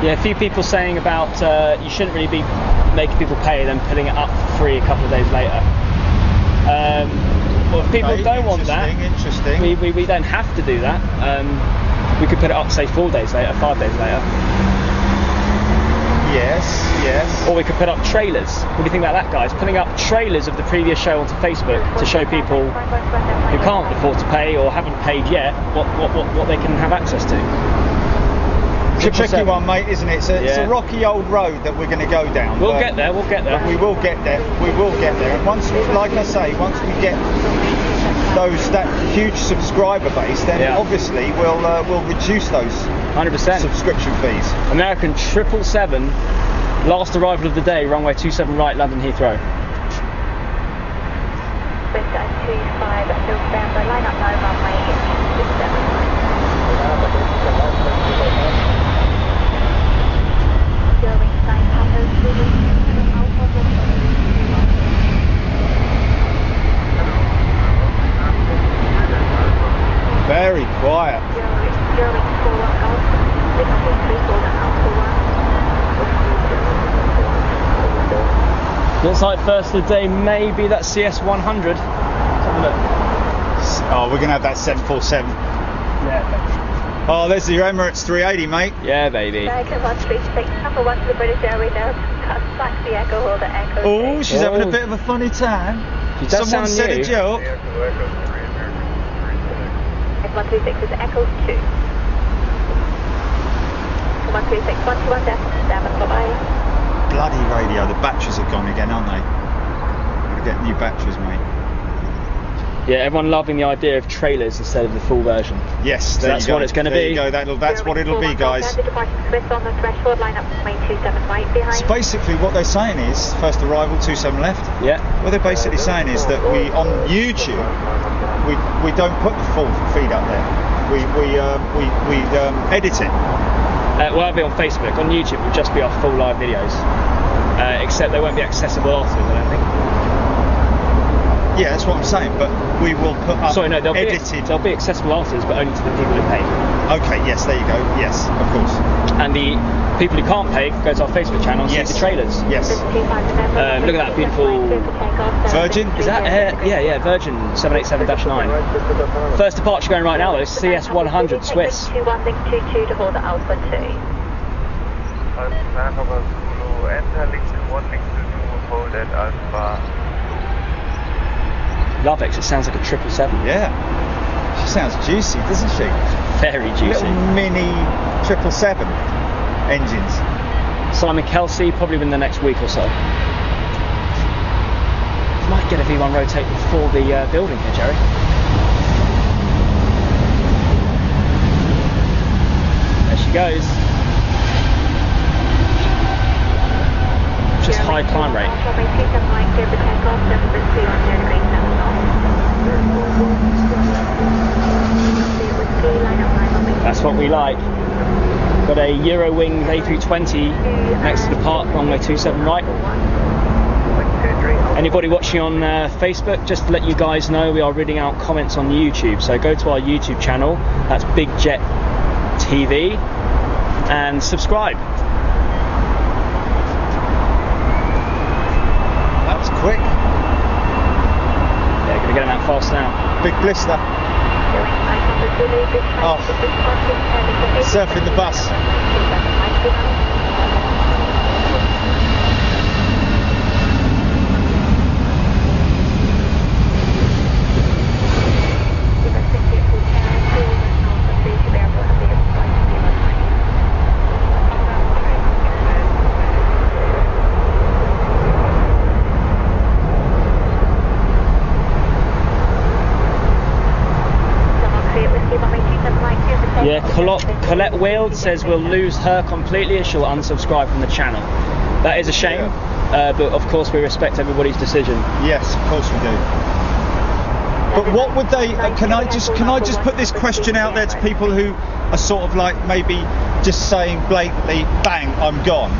Yeah, a few people saying about you shouldn't really be making people pay then putting it up for free a couple of days later. Well, if people don't want that, interesting. we don't have to do that. We could put it up, say, 4 days later, 5 days later. Yes, yes. Or we could put up trailers. What do you think about that, guys? Putting up trailers of the previous show onto Facebook to show people who can't afford to pay or haven't paid yet what they can have access to. It's a tricky one, mate, isn't it? It's a rocky old road that we're going to go down. We'll get there. We'll get there. We will get there. We will get there. And once, like I say, once we get that huge subscriber base, then obviously we'll reduce those 100% subscription fees. American 777, last arrival of the day, runway 27 right, London Heathrow. With 25, still stand by, line up now, runway 27 right. Going 900 Very quiet. Looks like first of the day, maybe that CS 100. Let's have a look. Oh, we're going to have that 747. Yeah. Oh, there's your Emirates 380, mate. Yeah, baby. American 136, number 1 to the British Airways now. Taxi Echo Holder Echo. Oh, she's having a bit of a funny time. She does Someone sound said new. a joke. United 136 is Echo 2. 136, 121.7, bye-bye. Bloody radio, the batteries are gone again, aren't they? Gotta get new batteries, mate. Yeah, everyone loving the idea of trailers instead of the full version. Yes, So that's what it's going to be. There you go, that's what it'll be, guys. On the threshold, line up main 27 right behind. So basically what they're saying is, first arrival, 27 left. Yeah. What they're basically saying is that we, on YouTube, we don't put the full feed up there. We edit it. Well, it'll be on Facebook. On YouTube, it will just be our full live videos. Except they won't be accessible afterwards, I don't think. Yeah, that's what I'm saying, but we will put up Sorry, no, they'll edited. be accessible afterwards, but only to the people who pay. Okay, yes, there you go. Yes, of course. And the people who can't pay go to our Facebook channel and see the trailers. Yes. Look at that beautiful Virgin? Is that yeah, Virgin 787-9. First departure going right now though, CS 100 Swiss. 2122 to hold Alpha 2. Alpha Zulu, enter links in 1 link to hold at Alpha. Love it, 'cause it sounds like a 777. Yeah. She sounds juicy, doesn't she? Very juicy. Little mini 777 engines. Simon Kelsey, probably within the next week or so. Might get a V1 rotate before the building here, Jerry. There she goes. Just high climb rate. That's what we like. Got a Eurowings A320 next to the park, runway 27 right. Anybody watching on Facebook, just to let you guys know, we are reading out comments on YouTube. So go to our YouTube channel, that's Big Jet TV, and subscribe. That was quick. Yeah, gonna get him out fast now. Big blister. Oh, surfing the bus. Yeah, Colette Whaled says we'll lose her completely as she'll unsubscribe from the channel. That is a shame, but of course we respect everybody's decision. Yes, of course we do. But what would they? Can I just put this question out there to people who are sort of like maybe just saying blatantly, "Bang, I'm gone."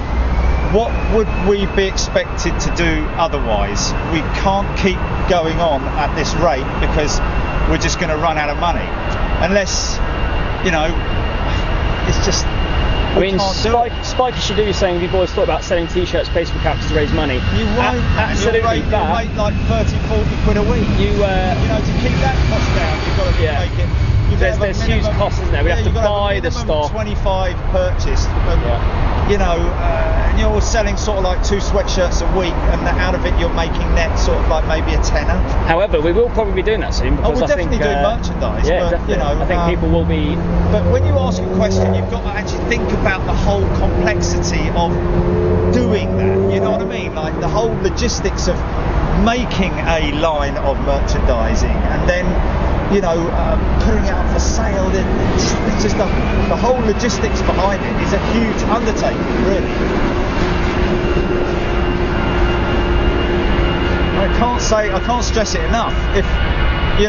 What would we be expected to do otherwise? We can't keep going on at this rate because we're just going to run out of money, unless. You know, it's just. I mean, Spike should do saying, have you boys thought about selling t-shirts, Facebook apps to raise money? You won't. Absolutely. You'll make like 30, 40 quid a week. You know, to keep that cost down, you've got to be making. There's huge costs, isn't there? We have to buy the stock. 25 purchased. You know, and you're selling sort of like 2 sweatshirts a week, and out of it you're making net sort of like maybe a tenner. However, we will probably be doing that soon because we'll I think definitely do merchandise. Yeah, but, definitely. You know, I think people will be. But when you ask a question, you've got to actually think about the whole complexity of doing that. You know what I mean? Like the whole logistics of making a line of merchandising and then. You know, putting it up for sale. It's just the whole logistics behind it is a huge undertaking, really. I can't stress it enough. If we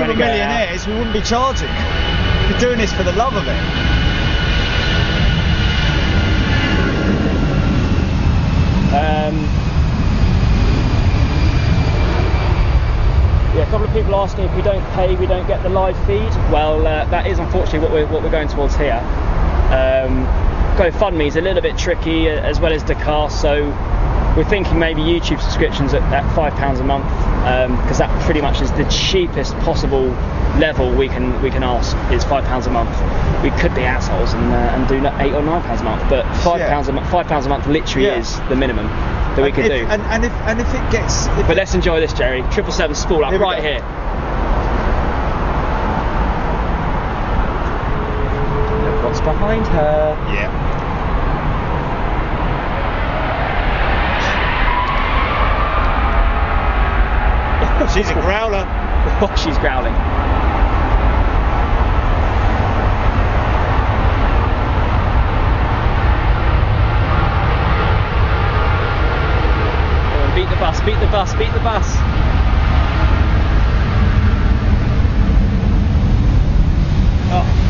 were millionaires, we wouldn't be charging. We're doing this for the love of it. Yeah, a couple of people asking if we don't pay, we don't get the live feed. Well, that is unfortunately what we're going towards here. GoFundMe is a little bit tricky, as well as Dakar, so we're thinking maybe YouTube subscriptions at £5 a month, because that pretty much is the cheapest possible level we can ask is £5 a month. We could be assholes and do £8 or £9 a month, but £5 a month literally is the minimum that we could do. And if it gets. But let's enjoy this, Jerry. 777 spool up right here. behind her. Yeah. She's a growler. Oh, she's growling. Go on, beat the bus, beat the bus, beat the bus. Oh.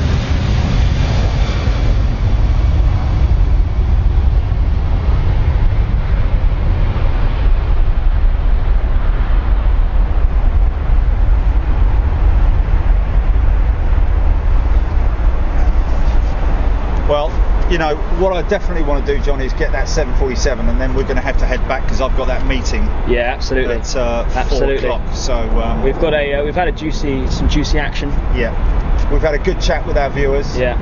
Well, you know, what I definitely want to do, Johnny, is get that 747, and then we're going to have to head back because I've got that meeting Yeah, absolutely. at 4 Absolutely. o'clock. So We've got we've had some juicy action. yeah, we've had a good chat with our viewers. Yeah.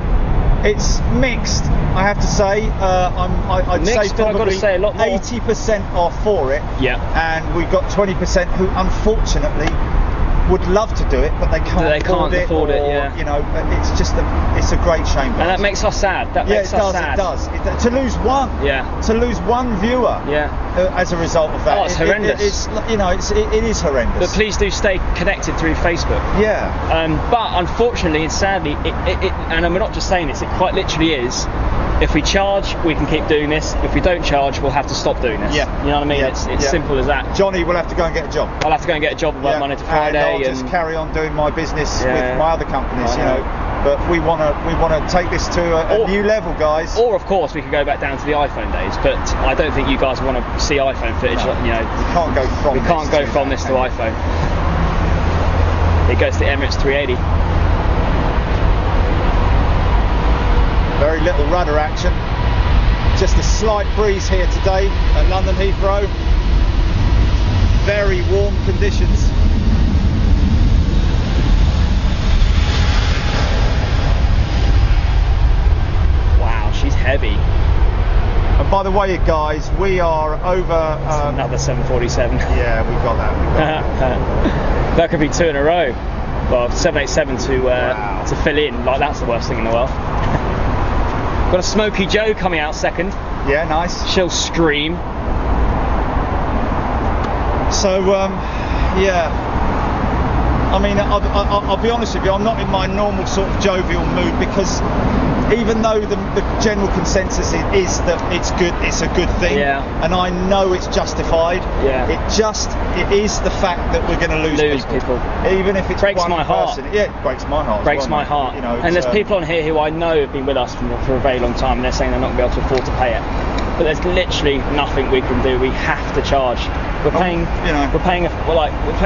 It's mixed, I have to say. I'd Mixed, say but I've got to probably say a lot more. 80% are for it. Yeah. And we've got 20% who, unfortunately, would love to do it, but they can't, afford it. Afford it, or, yeah. You know, it's just it's a great shame. And that makes us sad. That yeah, makes us sad. It does. To lose one. Yeah. To lose one viewer. Yeah. As a result of that. Oh, it's horrendous. It's you know, it is horrendous. But please do stay connected through Facebook. Yeah. But unfortunately and sadly, and we're not just saying this, it quite literally is. If we charge, we can keep doing this. If we don't charge, we'll have to stop doing this. Yeah. You know what I mean? Yeah. It's simple as that. Johnny will have to go and get a job. I'll have to go and get a job about Monday to Friday. And I'll just carry on doing my business with my other companies, I you know. know. But we want to take this to a new level, guys. Or of course we could go back down to the iPhone days, but I don't think you guys want to see iPhone footage. No. You know, We can't go from we this can't go to from that, this to can we? iPhone. It goes to the Emirates 380. Very little rudder action. Just a slight breeze here today at London Heathrow. Very warm conditions. Wow, she's heavy. And by the way, guys, we are over. Another 747. Yeah, we've got that. That could be two in a row. Well, 787 Wow. to fill in. Like that's the worst thing in the world. Got a Smoky Joe coming out second. Yeah, nice. She'll scream. So, yeah. I mean, I'll be honest with you, I'm not in my normal sort of jovial mood because even though the general consensus is that it's good, it's a good thing, and I know it's justified. It is the fact that we're going to lose people. Even if it's breaks one my heart. person. Yeah, it breaks my heart. Breaks as well, my mate. heart. You know, and there's people on here who I know have been with us for a very long time, and they're saying they're not going to be able to afford to pay it. But there's literally nothing we can do. We have to charge. We're paying, we're paying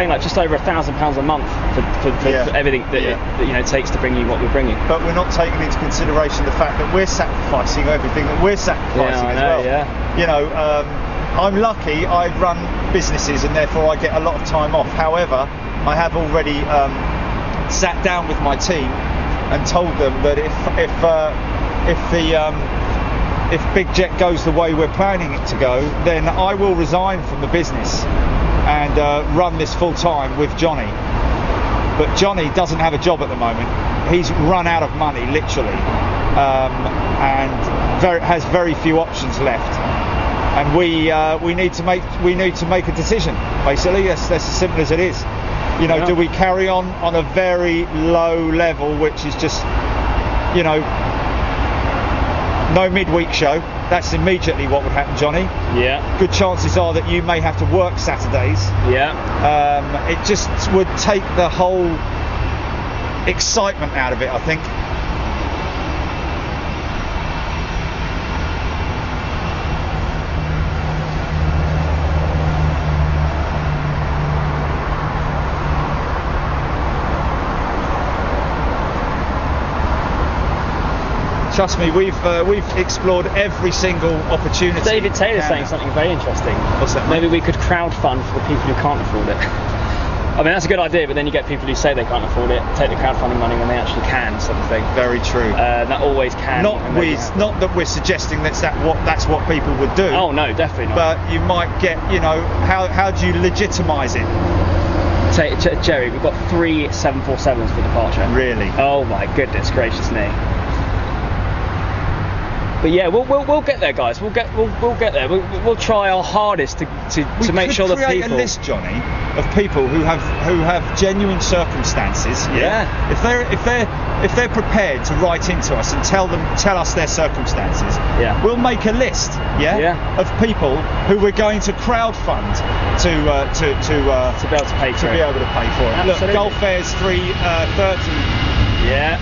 like just over £1,000 a month for everything that it takes to bring you what we're bringing. But we're not taking into consideration the fact that we're sacrificing everything that we're sacrificing as well. You know, I'm lucky. I run businesses and therefore I get a lot of time off. However, I have already sat down with my team and told them that if Big Jet goes the way we're planning it to go, then I will resign from the business and run this full time with Johnny. But Johnny doesn't have a job at the moment. He's run out of money, literally, and has very few options left. And we need to make a decision. Basically, that's as simple as it is. You know, do we carry on a very low level, which is just, you know, no midweek show? That's immediately what would happen, Johnny. Yeah. Good chances are that you may have to work Saturdays. Yeah. It just would take the whole excitement out of it, I think. Trust me, we've explored every single opportunity. David Taylor's saying something very interesting. What's that? Maybe we could crowdfund for the people who can't afford it. I mean, that's a good idea, but then you get people who say they can't afford it, take the crowdfunding money when they actually can, sort of thing. Very true. That always can. Not that we're suggesting that's what people would do. Oh no, definitely not. But you might get, you know, how do you legitimise it? Jerry, we've got 3 747s for departure. Really? Oh my goodness gracious me. But yeah, we'll get there, guys. We'll get there. We'll try our hardest to make sure that create people. a list, Johnny, of people who have genuine circumstances. Yeah. If they're prepared to write into us and tell us their circumstances. Yeah. We'll make a list. Yeah. Of people who we're going to crowdfund to be able to pay for it. Absolutely. Look, Gulf Air's 330. Yeah.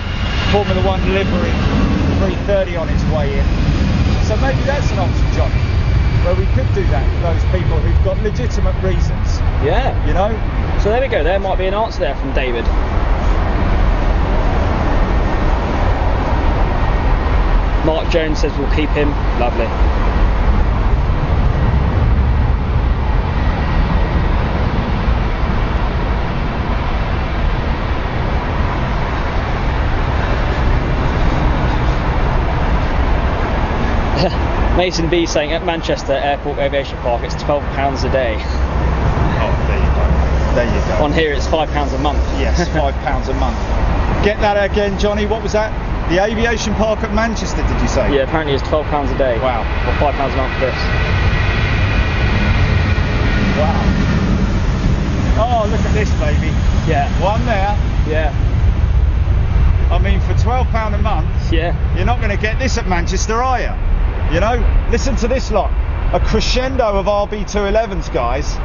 Formula One livery 330 on its way in. So maybe that's an option, Johnny, where we could do that for those people who've got legitimate reasons. Yeah. You know? So there we go. There might be an answer there from David. Mark Jones says we'll keep him. Lovely. Mason B saying at Manchester Airport Aviation Park it's £12 a day. Oh, there you go. There you go. On here it's £5 a month. Yes, £5 a month. Get that again, Johnny. What was that? The aviation park at Manchester, did you say? Yeah, apparently it's £12 a day. Wow. Or £5 a month for this. Wow. Oh, look at this, baby. Yeah. One there. Yeah. I mean, for £12 a month, Yeah. you're not going to get this at Manchester, are you? You know, listen to this lot. A crescendo of RB211s, guys.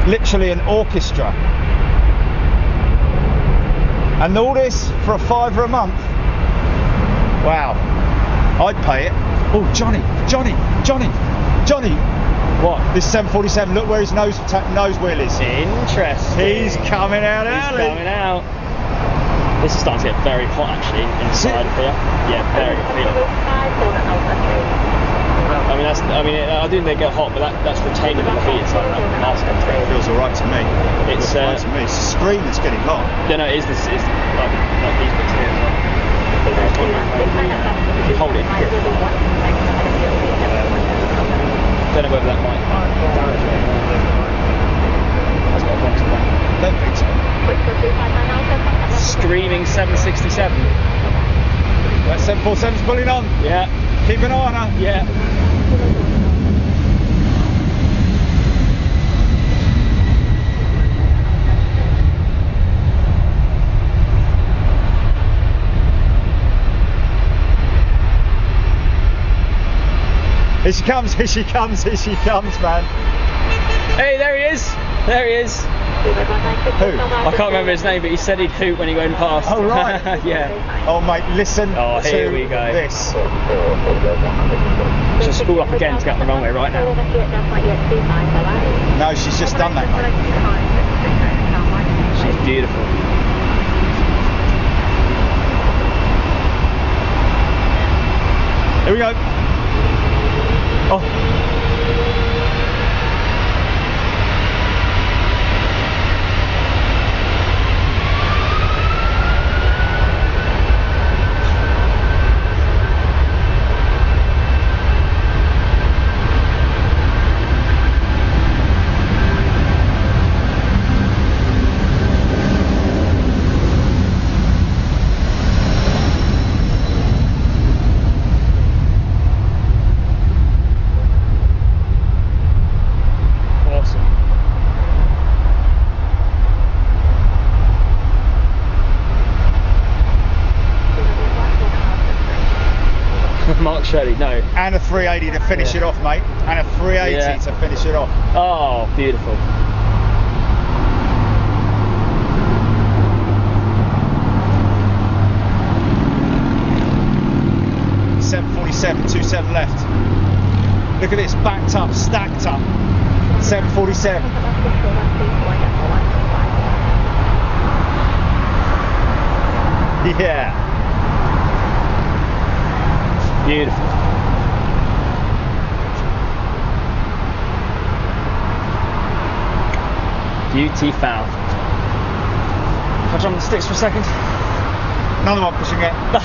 Literally an orchestra. And all this for a £5 a month. Wow. I'd pay it. Oh, Johnny. What? This 747, look where his nose wheel is. Interesting. He's coming out He's early. coming out. This is starting to get very hot actually inside of here. Yeah, very hot. I mean, I do think they get hot, but that's retaining the heat inside that mask. Feels all right to me. It's Feels all right to me. It's the screen that's getting hot. Yeah, no, it is like these bits here as well. If you hold it, don't know whether that might. That's got a box on that. Don't think so. Screaming 767. That 747's pulling on. Yeah. Keep an eye on her. Yeah. Here she comes, man. Hey, there he is. There he is. Who? I can't remember his name, but he said he'd hoot when he went past. Oh, right. Yeah. Oh, mate, listen Oh, here to we go. this. She'll spool up again to get on the runway right now. No, she's just done that, mate. She's beautiful. Here we go. Oh. Mark Shirley, no. And a 380 to finish it off, mate. And a 380 to finish it off. Oh, beautiful. .747, 27 left. Look at this, backed up, stacked up. 747. Yeah. Beautiful. Beauty found. Can I jump on the sticks for a second? Another one pushing it. Let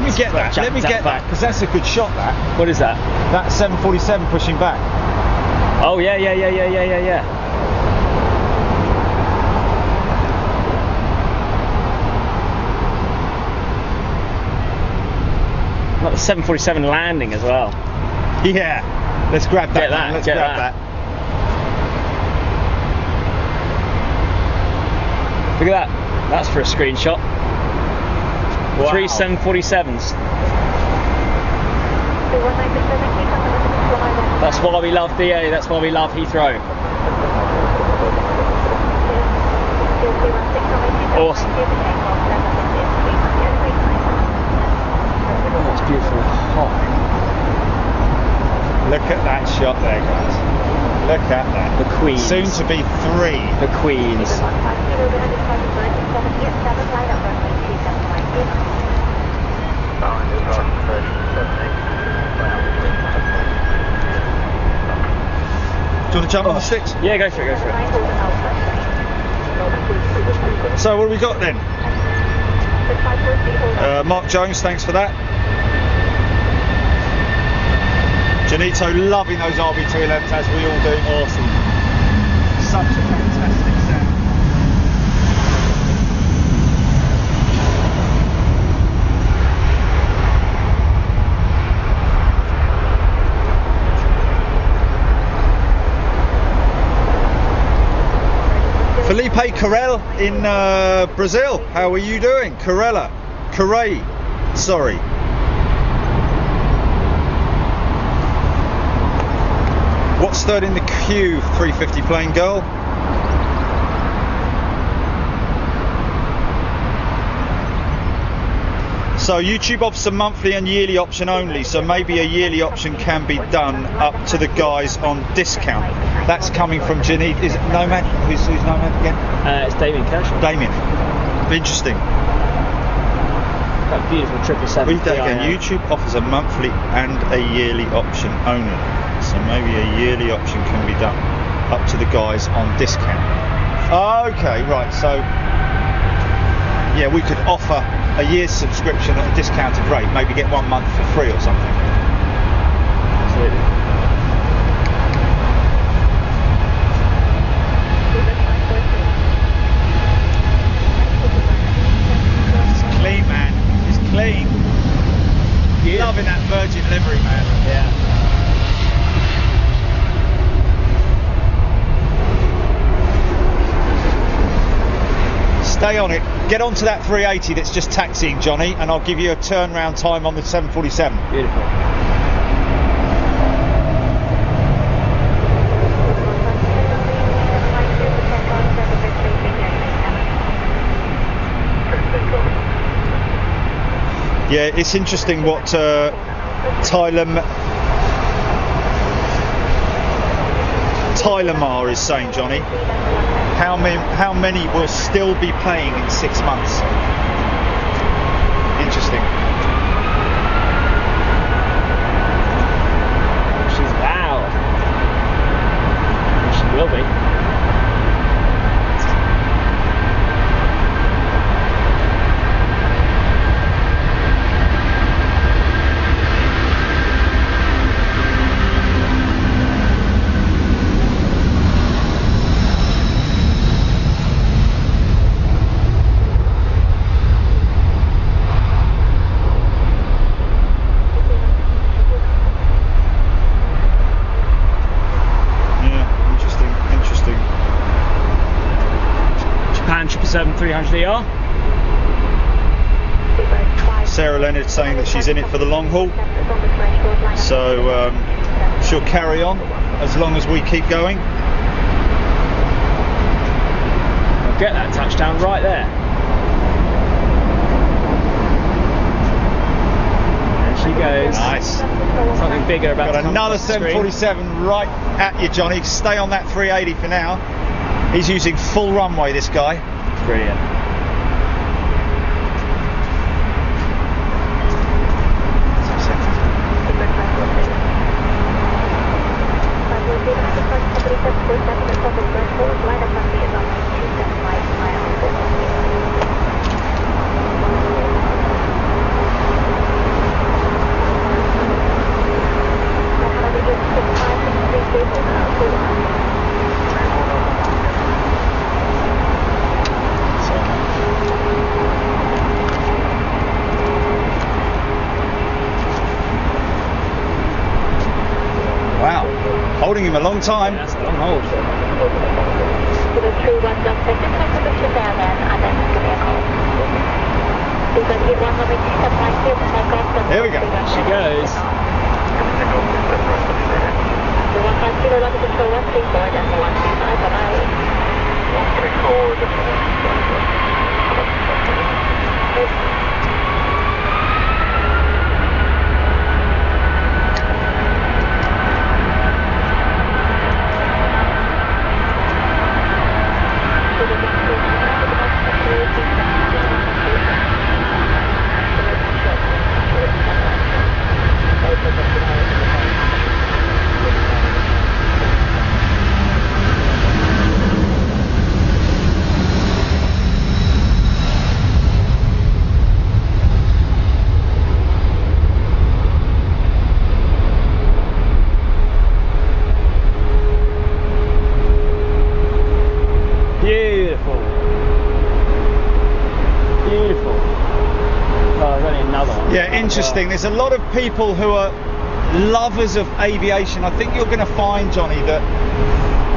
me get that. Let me get that, because that's a good shot. That. What is that? That 747 pushing back. Oh yeah. Got the 747 landing as well. Yeah. Let's grab that. Get that, man. Let's get grab that. that. Look at that. That's for a screenshot. Wow. 3 747s. That's why we love DA. That's why we love Heathrow. Awesome. Oh, it's beautiful. Hot. Look at that shot there, guys. Look at that. The Queens. Soon to be 3. The Queens. Do you want to jump on the sticks? Yeah, go for it, go for it. So what have we got then? Mark Jones, thanks for that. Janito loving those RB211s as we all do. Awesome. Such a fantastic sound. Felipe Carrell in Brazil, how are you doing? Carrey, sorry. What's third in the queue, 350 plane girl? So YouTube offers a monthly and yearly option only, so maybe a yearly option can be done up to the guys on discount. That's coming from Janine. Is it Nomad? Who's Nomad again? It's Damien Kershaw. Damien. Interesting. That beautiful 777. Read that again. YouTube offers a monthly and a yearly option only, so maybe a yearly option can be done up to the guys on discount. Okay, right. So yeah, we could offer a year's subscription at a discounted rate, maybe get 1 month for free or something. Absolutely. It's clean, man. It's clean. Yeah. Loving that Virgin livery, man. Yeah. Stay on it. Get onto that 380 that's just taxiing, Johnny, and I'll give you a turnaround time on the 747. Beautiful. Yeah, it's interesting what Tyler is saying, Johnny. How many will still be playing in 6 months? Interesting. She's loud. She will be. Interesting. 777 300ER. Sarah Leonard saying that she's in it for the long haul, so she'll carry on as long as we keep going. I'll get that touchdown right there. There she goes. Nice. Something bigger about Got to come another across the screen. 747 right at you, Johnny. Stay on that 380 for now. He's using full runway, this guy. Brilliant. him a long time. That's a long hold. To the 3-1 just take the position there then, and then give me a call. We're going to get 127 take off from Here we go. She goes. The 150 London Control 134, then the 135, bye-bye. 134, Beautiful. Beautiful. Oh, there's only another one. Yeah, interesting. There's a lot of people who are lovers of aviation. I think you're going to find, Johnny, that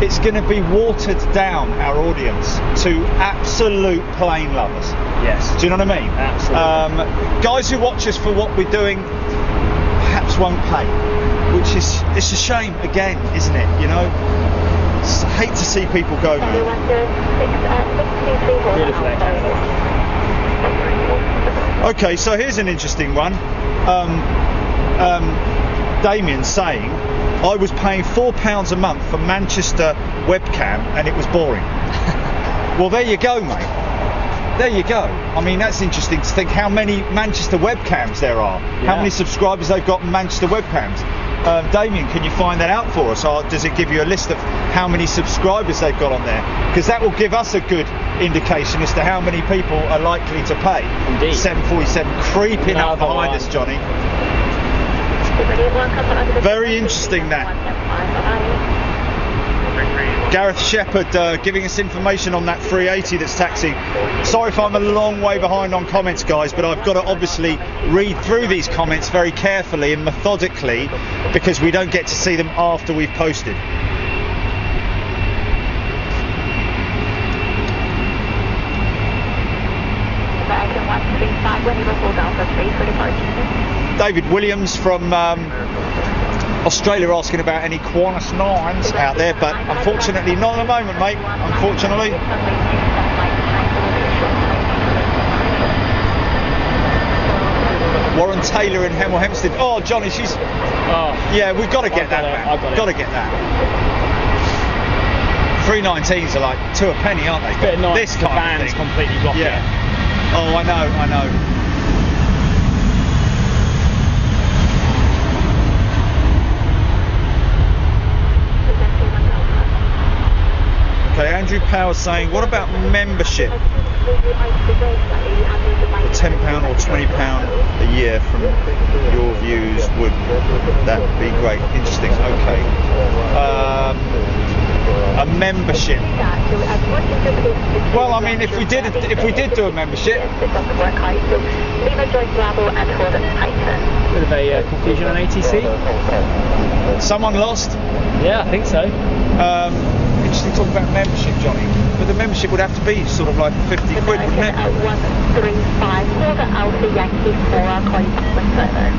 it's going to be watered down, our audience, to absolute plane lovers. Yes. Do you know what I mean? Absolutely. Guys who watch us for what we're doing perhaps won't pay, which is, it's a shame again, isn't it? You know, I hate to see people go, man. Beautiful aircraft. Okay, so here's an interesting one. Damien's saying, I was paying £4 a month for Manchester webcam and it was boring. Well, there you go, mate. There you go. I mean, that's interesting to think how many Manchester webcams there are. Yeah. How many subscribers they've got in Manchester webcams. Damien, can you find that out for us, or does it give you a list of how many subscribers they've got on there? Because that will give us a good indication as to how many people are likely to pay. Indeed. 747 creeping up Another behind one. us, Johnny. Very interesting, that. Gareth Shepherd giving us information on that 380 that's taxiing. Sorry if I'm a long way behind on comments, guys, but I've got to obviously read through these comments very carefully and methodically because we don't get to see them after we've posted. David Williams from Australia asking about any Qantas 9s out there, but unfortunately not at the moment, mate. Unfortunately. Warren Taylor in Hemel Hempstead. Oh, Johnny, she's. Oh, Yeah, we've got to get that, it, man. I've got it. Got to get that. 319s are like two a penny, aren't they? bit annoying. This The kind of van's thing. completely blocked. Yeah. Oh, I know. Okay, Andrew Power saying, what about membership? £10 or £20 a year from your views, would that be great? Interesting. Okay. A membership. Well, I mean, if we did do a membership. Bit of a confusion on ATC. Someone lost. Yeah, I think so. Interesting talk about membership, Johnny. But the membership would have to be sort of like 50 quid, wouldn't it? 135 for the Alpha Yankee 4, I'll call you back with further.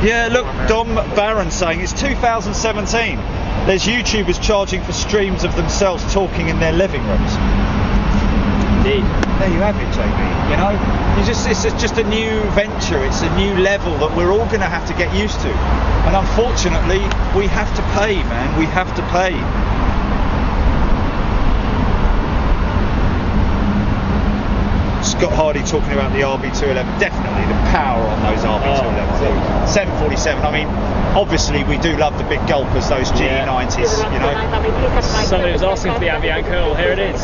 Yeah, look, Dom Barron saying it's 2017. There's YouTubers charging for streams of themselves talking in their living rooms. Indeed. There you have it, JB. You know, it's just a new venture. It's a new level that we're all going to have to get used to. And unfortunately, we have to pay, man. We have to pay. Scott Hardy talking about the RB211. Definitely the power on those RB211s. 747. I mean, obviously we do love the big gulpers, those GE90s. You know. Somebody was asking for the Avianca. Well, here it is.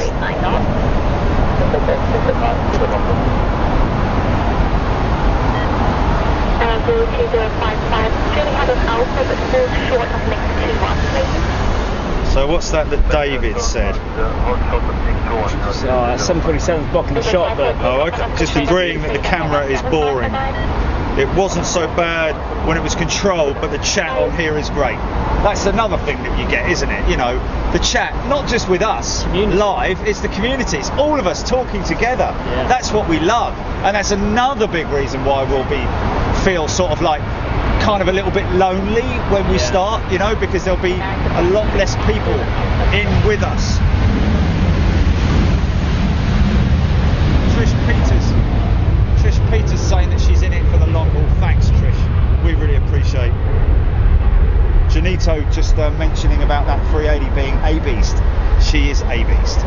So what's that David said? So 747's blocking the shot, but Oh, okay. Just agreeing that the camera is boring. It wasn't so bad when it was controlled, but the chat on here is great. That's another thing that you get, isn't it? You know, the chat, not just with us live, it's the community. It's all of us talking together. Yeah. That's what we love. And that's another big reason why we'll feel sort of like kind of a little bit lonely when we start, you know, because there'll be a lot less people in with us. Trish Peters saying that she's in it for the long haul. Thanks, Trish. We really appreciate. Janito just mentioning about that 380 being a beast. She is a beast.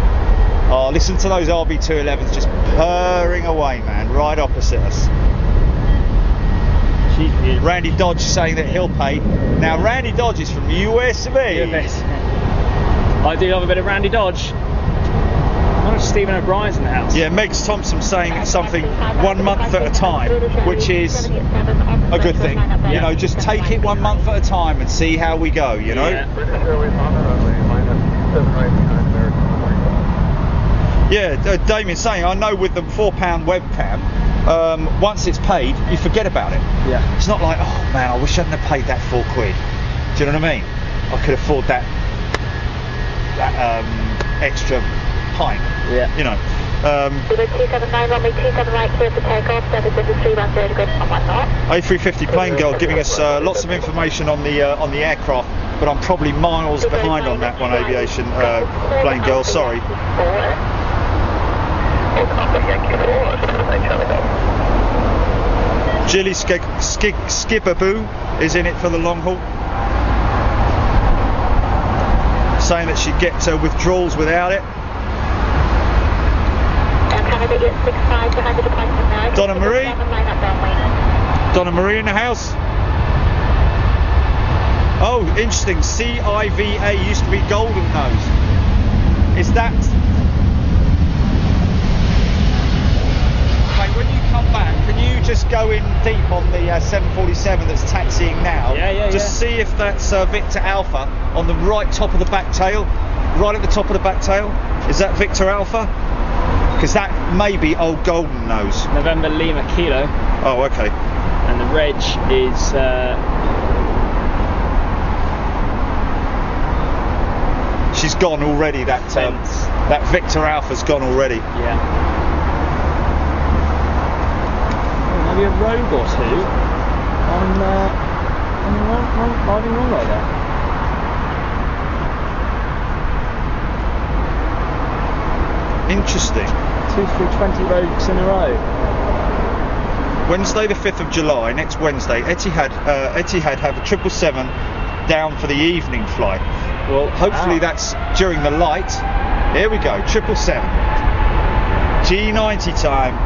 Oh, listen to those RB211s just purring away, man, right opposite us. She's beautiful. Randy Dodge saying that he'll pay. Now, Randy Dodge is from USB. I do love a bit of Randy Dodge. I know Stephen O'Brien's in the house. Yeah, Megs Thompson saying something 1 month at a time, which is a good thing. Yeah. You know, just take it 1 month at a time and see how we go, you know? Yeah, Damien's saying, I know with the £4 webcam, once it's paid, you forget about it. Yeah. It's not like, oh man, I wish I hadn't have paid that £4. Do you know what I mean? I could afford that extra pint. Yeah. You know. 279, runway 27 right, clear for takeoff, service industry 10 good on 1 knot. A350 plane girl giving us lots of information on the aircraft, but I'm probably miles behind on that one, aviation plane girl. Sorry. Jilly Skibaboo is in it for the long haul, saying that she'd get withdrawals without it. Donna Marie in the house. Oh, interesting. CIVA used to be Golden Nose. Is that? Mate, when you come back, can you just go in deep on the 747 that's taxiing now? Just see if that's Victor Alpha on the right top of the back tail. Right at the top of the back tail. Is that Victor Alpha? Because that may be old Golden Nose. November Lima Kilo. Oh, okay. And the reg is she's gone already. That Victor Alpha's gone already. Yeah. Oh, maybe a rogue or two on the riding runway there. Interesting. 2 through 20 rogues in a row. Wednesday the 5th of July, next Wednesday, Etihad have a 777 down for the evening flight. Well, hopefully that's during the light. Here we go, 777. G90 time.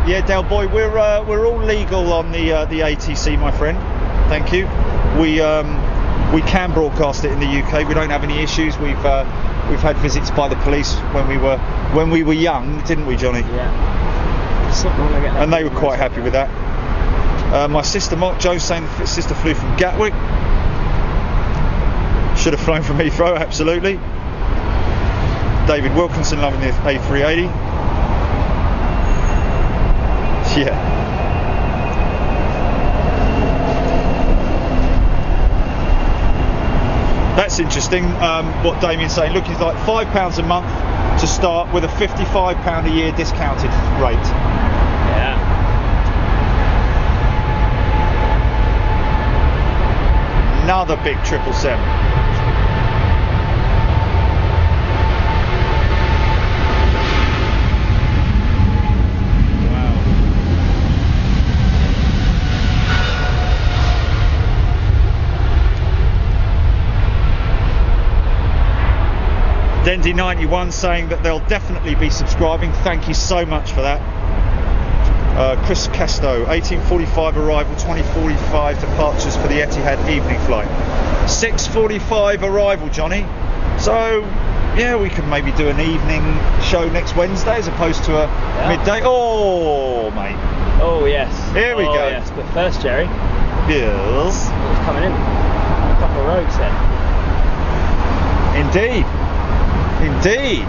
Yeah, Del Boy, we're all legal on the ATC, my friend. Thank you. We can broadcast it in the UK. We don't have any issues. We've had visits by the police when we were young, didn't we, Johnny? Yeah. And they were quite happy with that. My sister Mark Jones saying the sister flew from Gatwick. Should have flown from Heathrow, absolutely. David Wilkinson loving the A380. Yeah. That's interesting. What Damien's saying. Look, it's like £5 a month to start with a £55 a year discounted rate. Yeah. Another big 777. Dendy91 saying that they'll definitely be subscribing. Thank you so much for that. Chris Casto, 18:45 arrival, 20:45 departures for the Etihad evening flight. 6:45 arrival, Johnny. So, yeah, we could maybe do an evening show next Wednesday as opposed to a midday. Oh, mate. Oh, yes. Here we go. Yes, but first, Jerry. Yes. It's coming in. A couple of roads then. Indeed. Indeed.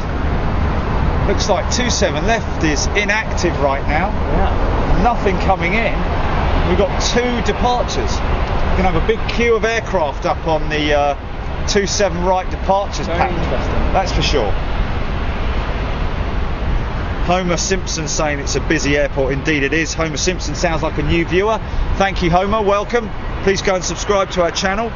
Looks like 27 left is inactive right now. Yeah. Nothing coming in. We've got 2 departures. We're going to have a big queue of aircraft up on the 27 right departures Very pattern. interesting. That's for sure. Homer Simpson saying it's a busy airport. Indeed it is. Homer Simpson sounds like a new viewer. Thank you, Homer. Welcome. Please go and subscribe to our channel.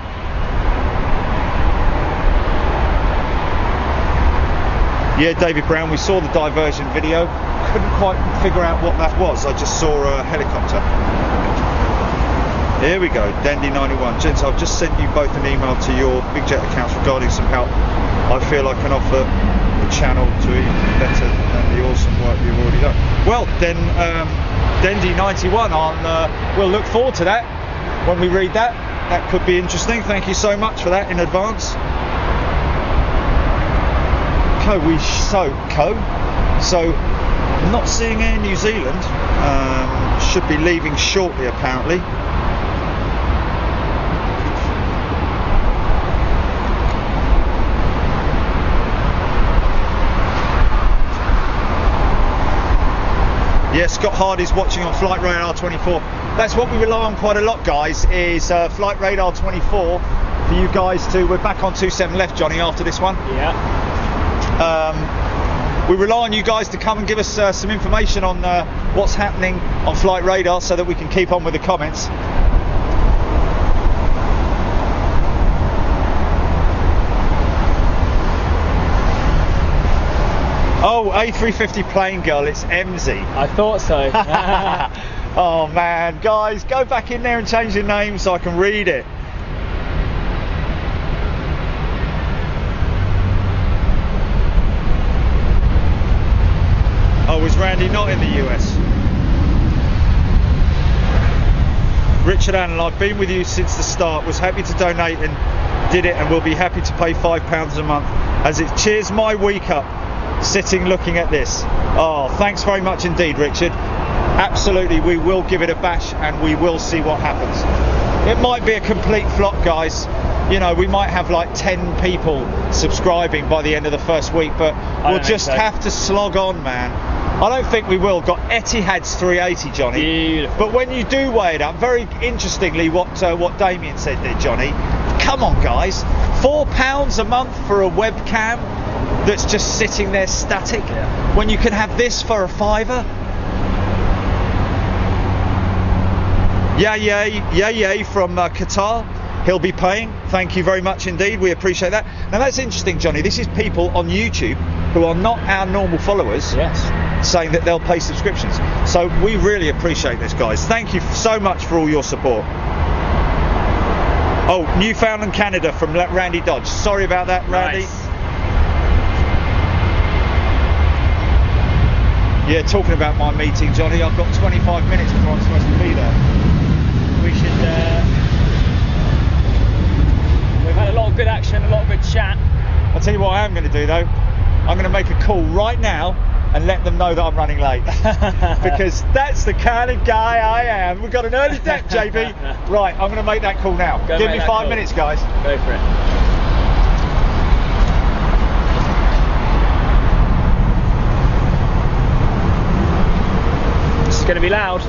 Yeah, David Brown, we saw the diversion video. Couldn't quite figure out what that was. I just saw a helicopter. Here we go, Dandy91. Gents, I've just sent you both an email to your Big Jet accounts regarding some help I feel I can offer the channel to even better than the awesome work you've already done. Well, then, Dandy91, we'll look forward to that when we read that. That could be interesting. Thank you so much for that in advance. So not seeing Air New Zealand, should be leaving shortly apparently. Yeah, Scott Hardy's watching on Flight Radar 24. That's what we rely on quite a lot, guys, is Flight Radar 24 for you guys to... We're back on 27 left, Johnny, after this one. Yeah. We rely on you guys to come and give us some information on what's happening on Flight Radar so that we can keep on with the comments. Oh, A350 plane girl, it's MZ. I thought so. Oh man, guys, go back in there and change your name so I can read it. Oh, is Randy not in the US? Richard Allen, I've been with you since the start, was happy to donate and did it, and will be happy to pay £5 a month as it cheers my week up sitting looking at this. Oh, thanks very much indeed, Richard. Absolutely, we will give it a bash and we will see what happens. It might be a complete flop, guys. You know, we might have like 10 people subscribing by the end of the first week, but we'll just have to slog on, man. I don't think we will. Got Etihad's 380, Johnny. Beautiful. But when you do weigh it up, very interestingly, what Damien said there, Johnny. Come on, guys. £4 a month for a webcam that's just sitting there static, when you can have this for a £5. Yay from Qatar. He'll be paying. Thank you very much indeed. We appreciate that. Now that's interesting, Johnny. This is people on YouTube who are not our normal followers. Yes. Saying that they'll pay subscriptions. So we really appreciate this, guys. Thank you so much for all your support. Oh, Newfoundland, Canada from Randy Dodge. Sorry about that, Randy. Nice. Yeah, talking about my meeting, Johnny, I've got 25 minutes before I'm supposed to be there. We should... we've had a lot of good action, a lot of good chat. I'll tell you what I am going to do, though. I'm going to make a call right now and let them know that I'm running late. Because that's the kind of guy I am. We've got an early deck, JB. Right, I'm going to make that call now. Give me 5 minutes, guys. Go for it. This is going to be loud.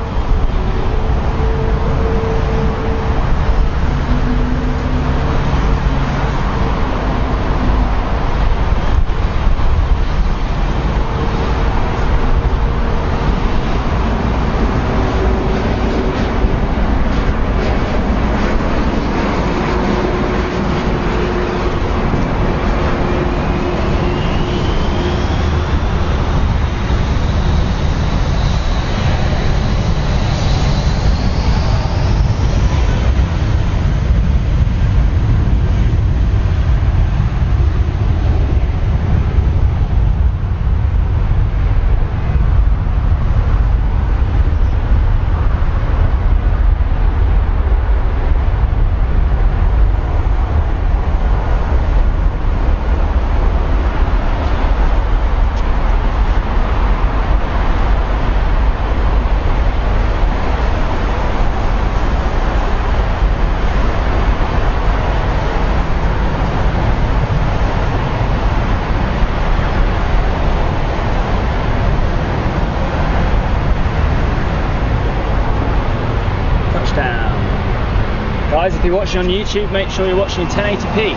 touchdown. Guys, if you're watching on YouTube, make sure you're watching in 1080p.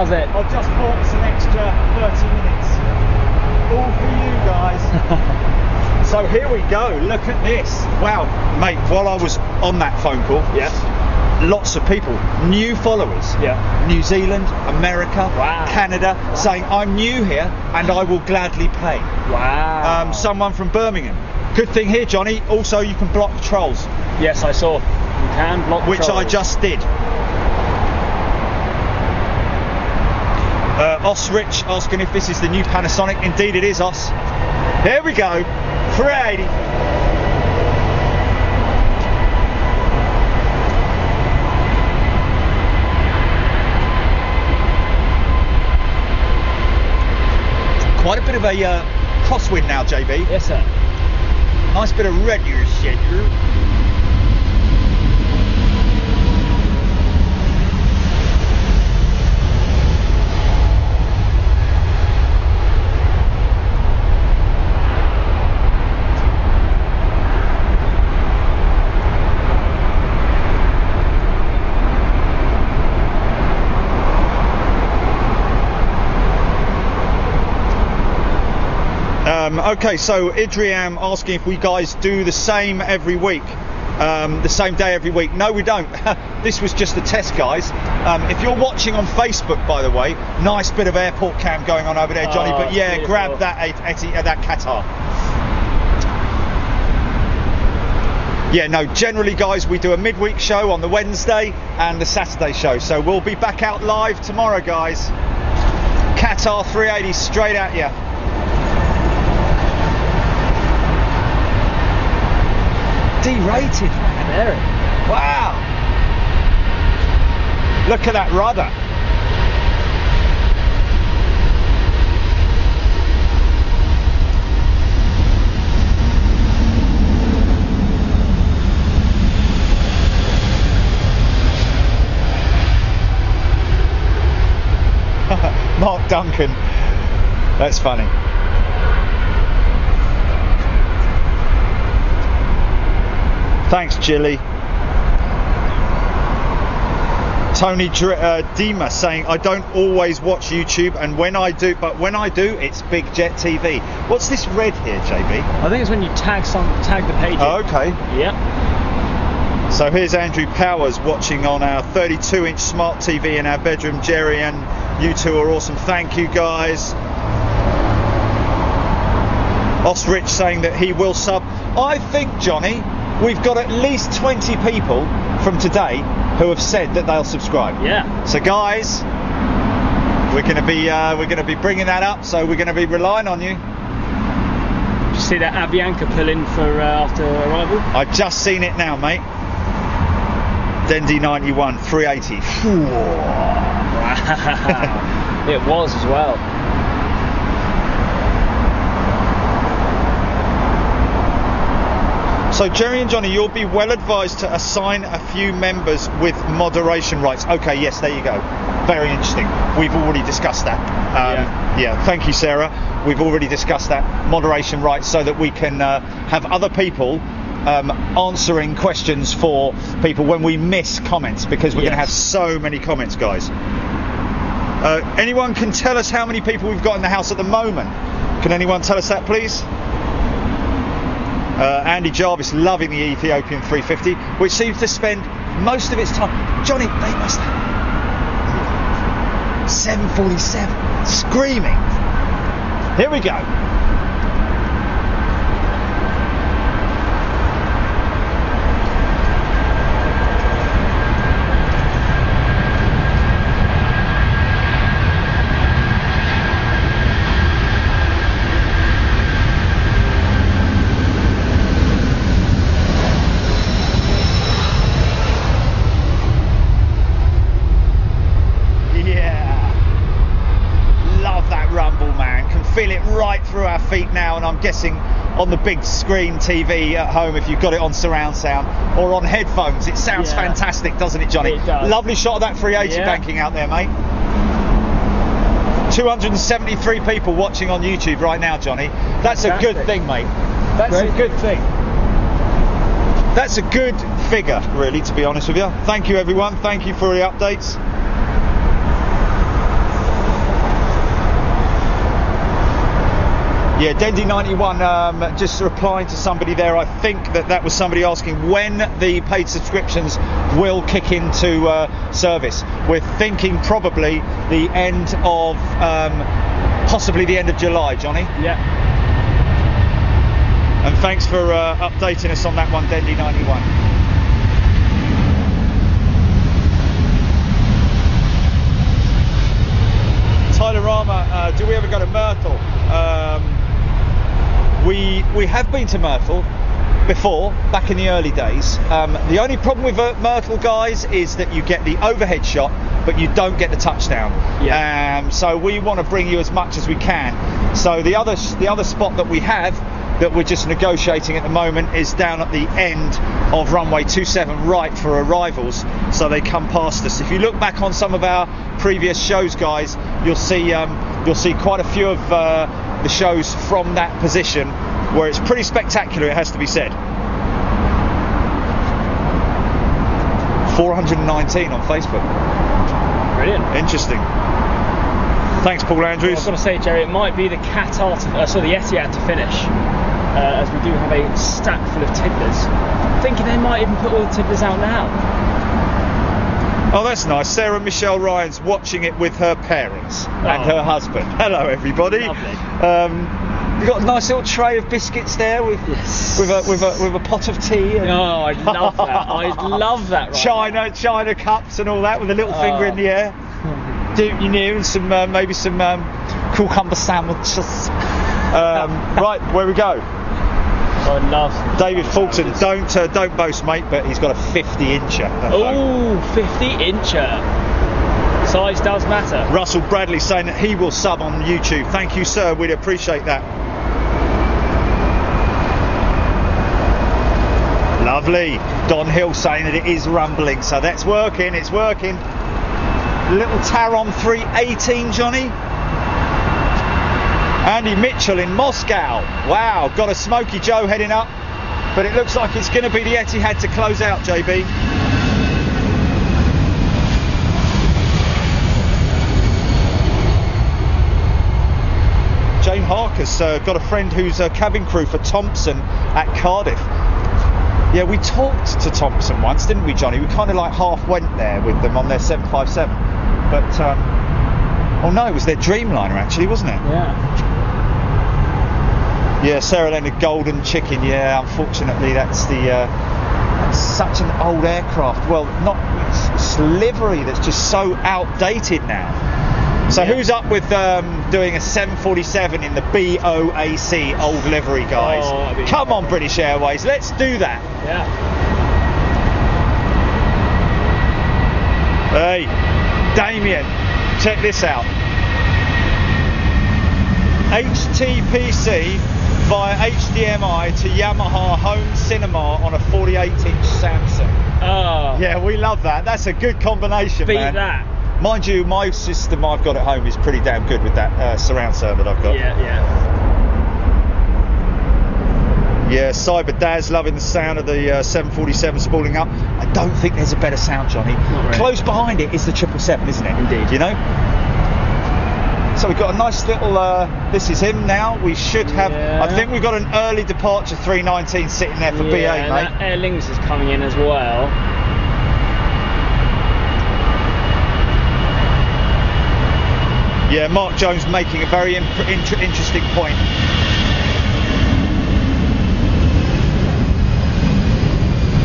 How's it? I've just bought us an extra 30 minutes. All for you guys. So here we go. Look at this. Wow, mate, while I was on that phone call, Yeah. lots of people, new followers. Yeah. New Zealand, America, Wow. Canada, saying, I'm new here and I will gladly pay. Wow. Someone from Birmingham. Good thing here, Johnny, also you can block trolls, Yes, I saw. You can block which I trolls. just did. Osrich asking if this is the new Panasonic. Indeed it is, Os. Here we go. 380. Quite a bit of a crosswind now, JB. Yes, sir. Nice bit of regular shit. Okay, so Idriam asking if we guys do the same every week, the same day every week. No, we don't. This was just a test, guys. If you're watching on Facebook, by the way, nice bit of airport cam going on over there, Johnny. Oh, but yeah, beautiful. grab that Qatar. Yeah, no, generally, guys, we do a midweek show on the Wednesday and the Saturday show. So we'll be back out live tomorrow, guys. Qatar 380 straight at you. Derated, man. Very. Wow. Look at that rudder. Mark Duncan. That's funny. Thanks, Jilly. Tony Dima saying, I don't always watch YouTube, and when I do, it's Big Jet TV. What's this red here, JB? I think it's when you tag the page. Oh, okay. Yep. So here's Andrew Powers watching on our 32-inch smart TV in our bedroom. Jerry and you two are awesome. Thank you, guys. Osrich saying that he will sub. I think, Johnny, we've got at least 20 people from today who have said that they'll subscribe. Yeah. So guys, we're going to be bringing that up. So we're going to be relying on you. Did you see that Avianca pull in for after arrival? I've just seen it now, mate. Dendy 91 380. Wow. It was as well. So Jerry and Johnny, you'll be well advised to assign a few members with moderation rights. Okay, yes, there you go. Very interesting. We've already discussed that. Yeah, thank you, Sarah. We've already discussed that, moderation rights, so that we can have other people answering questions for people when we miss comments, because we're going to have so many comments, guys. Anyone can tell us how many people we've got in the house at the moment? Can anyone tell us that, please? Andy Jarvis loving the Ethiopian 350, which seems to spend most of its time. Johnny, they must have 747 screaming. Here we go. feel it right through our feet now, and I'm guessing on the big screen TV at home, if you've got it on surround sound or on headphones, it sounds fantastic, doesn't it, Johnny? It does. Lovely shot of that 380 banking out there, mate. 273 people watching on YouTube right now, Johnny. That's a good thing, mate. That's a good thing. That's a good figure, really, to be honest with you. Thank you, everyone. Thank you for the updates. Yeah, Dendy91, just replying to somebody there. I think that was somebody asking when the paid subscriptions will kick into service. We're thinking probably the end of, possibly the end of July, Johnny. Yeah. And thanks for updating us on that one, Dendy91. Tyler Rama, do we ever go to Myrtle? We have been to Myrtle before, back in the early days. The only problem with Myrtle, guys, is that you get the overhead shot, but you don't get the touchdown. Yeah. So we want to bring you as much as we can. So the other spot that we have, that we're just negotiating at the moment, is down at the end of runway 27 right for arrivals, so they come past us. If you look back on some of our previous shows, guys, you'll see quite a few of the shows from that position, where it's pretty spectacular, it has to be said. 419 on Facebook. Brilliant. Interesting. Thanks, Paul Andrews. I've got to say, Jerry, it might be the the Etihad to finish, as we do have a stack full of Tiddlers. I'm thinking they might even put all the Tiddlers out now. Oh, that's nice. Sarah Michelle Ryan's watching it with her parents and her husband. Hello, everybody. Lovely. You've got a nice little tray of biscuits there with a pot of tea. And Oh, I love that. I love that. Right China cups and all that, with a little finger in the air. You know, and some maybe some cucumber sandwiches. Right, where we go? I love David Fulton. Don't boast, mate, but he's got a 50-incher. Oh, 50-incher. Size does matter. Russell Bradley saying that he will sub on YouTube. Thank you, sir. We'd appreciate that. Lovely. Don Hill saying that it is rumbling, so that's working. It's working. Little Taron 318, Johnny. Andy Mitchell in Moscow. Wow, got a Smoky Joe heading up, but it looks like it's going to be the Etihad to close out, JB. Jane Harker's got a friend who's a cabin crew for Thompson at Cardiff. Yeah, we talked to Thompson once, didn't we, Johnny? We kind of like half went there with them on their 757. But, oh no, it was their Dreamliner actually, wasn't it? Yeah. Yeah, Sarah Leonard Golden Chicken. Yeah, unfortunately, that's such an old aircraft. Well, not it's livery that's just so outdated now. So who's up with doing a 747 in the BOAC old livery, guys? Oh, come on, British Airways, let's do that. Yeah. Hey, Damien, check this out. HTPC via HDMI to Yamaha home cinema on a 48-inch Samsung. Oh. Yeah, we love that. That's a good combination, Beat man. that. Mind you, my system I've got at home is pretty damn good with that surround sound that I've got. Yeah. Yeah, Cyber Daz loving the sound of the 747 spooling up. I don't think there's a better sound, Johnny. Not really. Close behind it is the 777, isn't it? Indeed. You know? So we've got a nice little, this is him now. We should have, I think we've got an early departure 319 sitting there for BA, mate. That Aer Lingus is coming in as well. Yeah, Mark Jones making a very interesting point.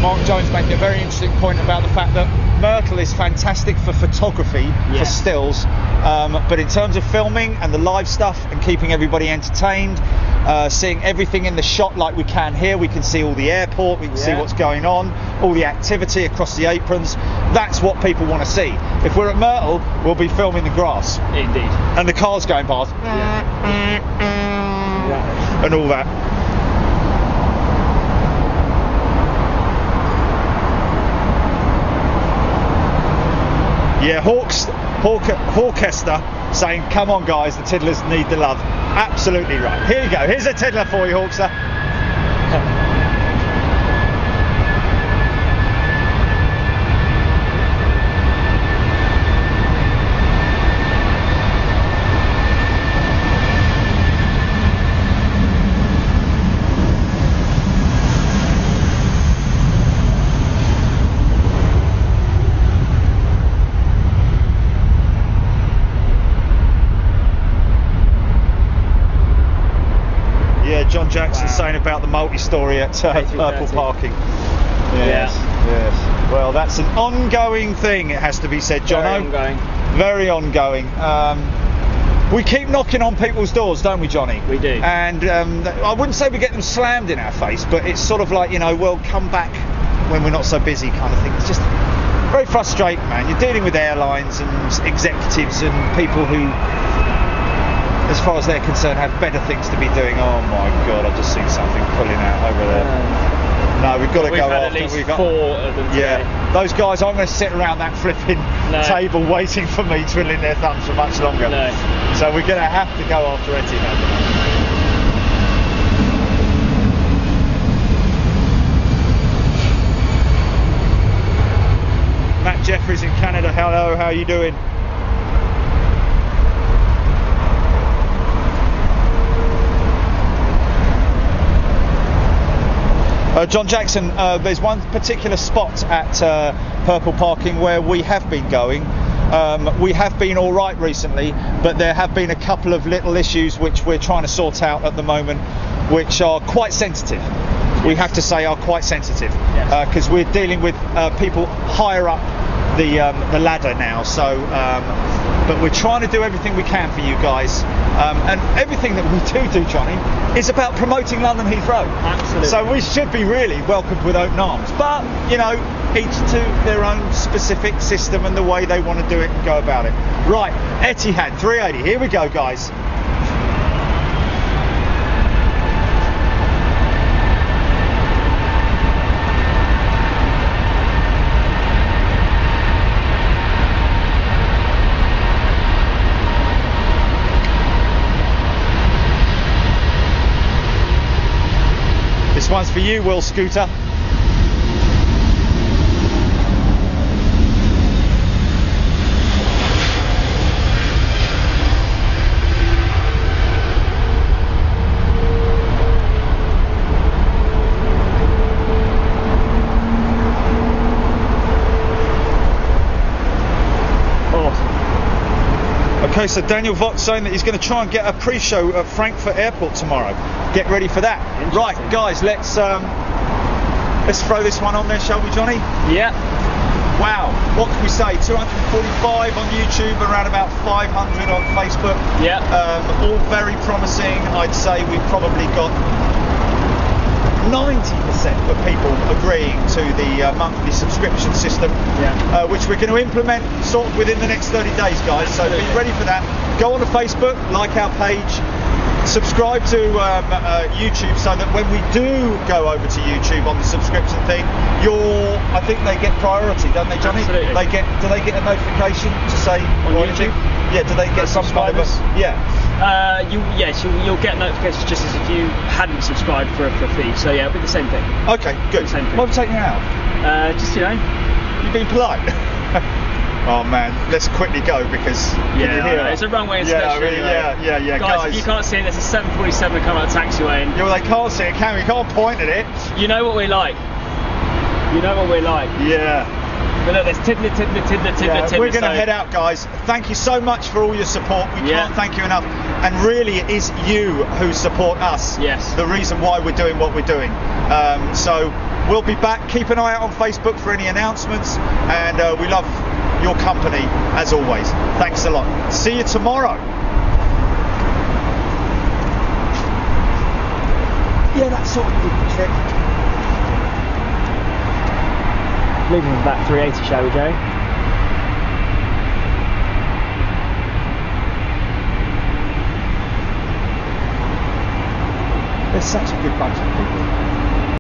Mark Jones making a very interesting point about the fact that Myrtle is fantastic for photography, for stills, but in terms of filming and the live stuff and keeping everybody entertained, seeing everything in the shot like we can here, we can see all the airport, we can see what's going on, all the activity across the aprons. That's what people want to see. If we're at Myrtle, we'll be filming the grass. Indeed. And the cars going past. and all that. Yeah, Hawkester saying, come on guys, the tiddlers need the love. Absolutely right. Here you go, here's a tiddler for you, Hawkster. John Jackson saying about the multi-story at Purple Parking. Yes, yes. Well, that's an ongoing thing, it has to be said, Jono. Very ongoing. We keep knocking on people's doors, don't we, Johnny? We do. And I wouldn't say we get them slammed in our face, but it's sort of like, you know, well, come back when we're not so busy kind of thing. It's just very frustrating, man. You're dealing with airlines and executives and people who, as far as they're concerned, have better things to be doing. Oh my God, I've just seen something pulling out over there. No, we've got to go after. We've got 4 of them today. Yeah, those guys aren't going to sit around that flipping table waiting for me, twiddling their thumbs for much longer. No. So we're going to have to go after Etihad. Matt Jeffries in Canada, hello, how are you doing? John Jackson, there's one particular spot at Purple Parking where we have been going. We have been all right recently, but there have been a couple of little issues which we're trying to sort out at the moment, which are quite sensitive. We have to say are quite sensitive, because we're dealing with people higher up the ladder now. So, but we're trying to do everything we can for you guys, and everything that we do, Johnny, is about promoting London Heathrow. Absolutely. So we should be really welcomed with open arms. But you know, each to their own specific system and the way they want to do it and go about it. Right, Etihad 380. Here we go, guys. This one's for you, Will Scooter. Okay, so Daniel Vogt saying that he's going to try and get a pre-show at Frankfurt Airport tomorrow. Get ready for that. Right, guys, let's throw this one on there, shall we, Johnny? Yeah. Wow, what can we say? 245 on YouTube, around about 500 on Facebook. Yeah. All very promising. I'd say we've probably got 90% of people agreeing to the monthly subscription system, which we're going to implement sort of within the next 30 days, guys. So be ready for that. Go on to Facebook, like our page, subscribe to YouTube, so that when we do go over to YouTube on the subscription thing, I think they get priority, don't they, Johnny? Absolutely. Do they get a notification to say on YouTube? Yeah, do they get some kind of a, you'll get notifications just as if you hadn't subscribed for a fee. So yeah, it'll be the same thing. Okay, good. Same thing. What have you taken out? Just, you know, you've been polite. Oh man, let's quickly go because it's a runway inspection. Guys, if you can't see it, there's a 747 coming out of the taxiway. And well, they can't see it, can we? You can't point at it. You know what we're like. You know what we're like. Yeah. But look, there's tiddler. We're going to head out, guys. Thank you so much for all your support. We can't thank you enough. And really, it is you who support us. Yes. The reason why we're doing what we're doing. So we'll be back. Keep an eye out on Facebook for any announcements. And we love your company as always. Thanks a lot. See you tomorrow. Yeah, that sort of did the trick. Leaving with back 380, shall we, Joe? such a good bunch of people.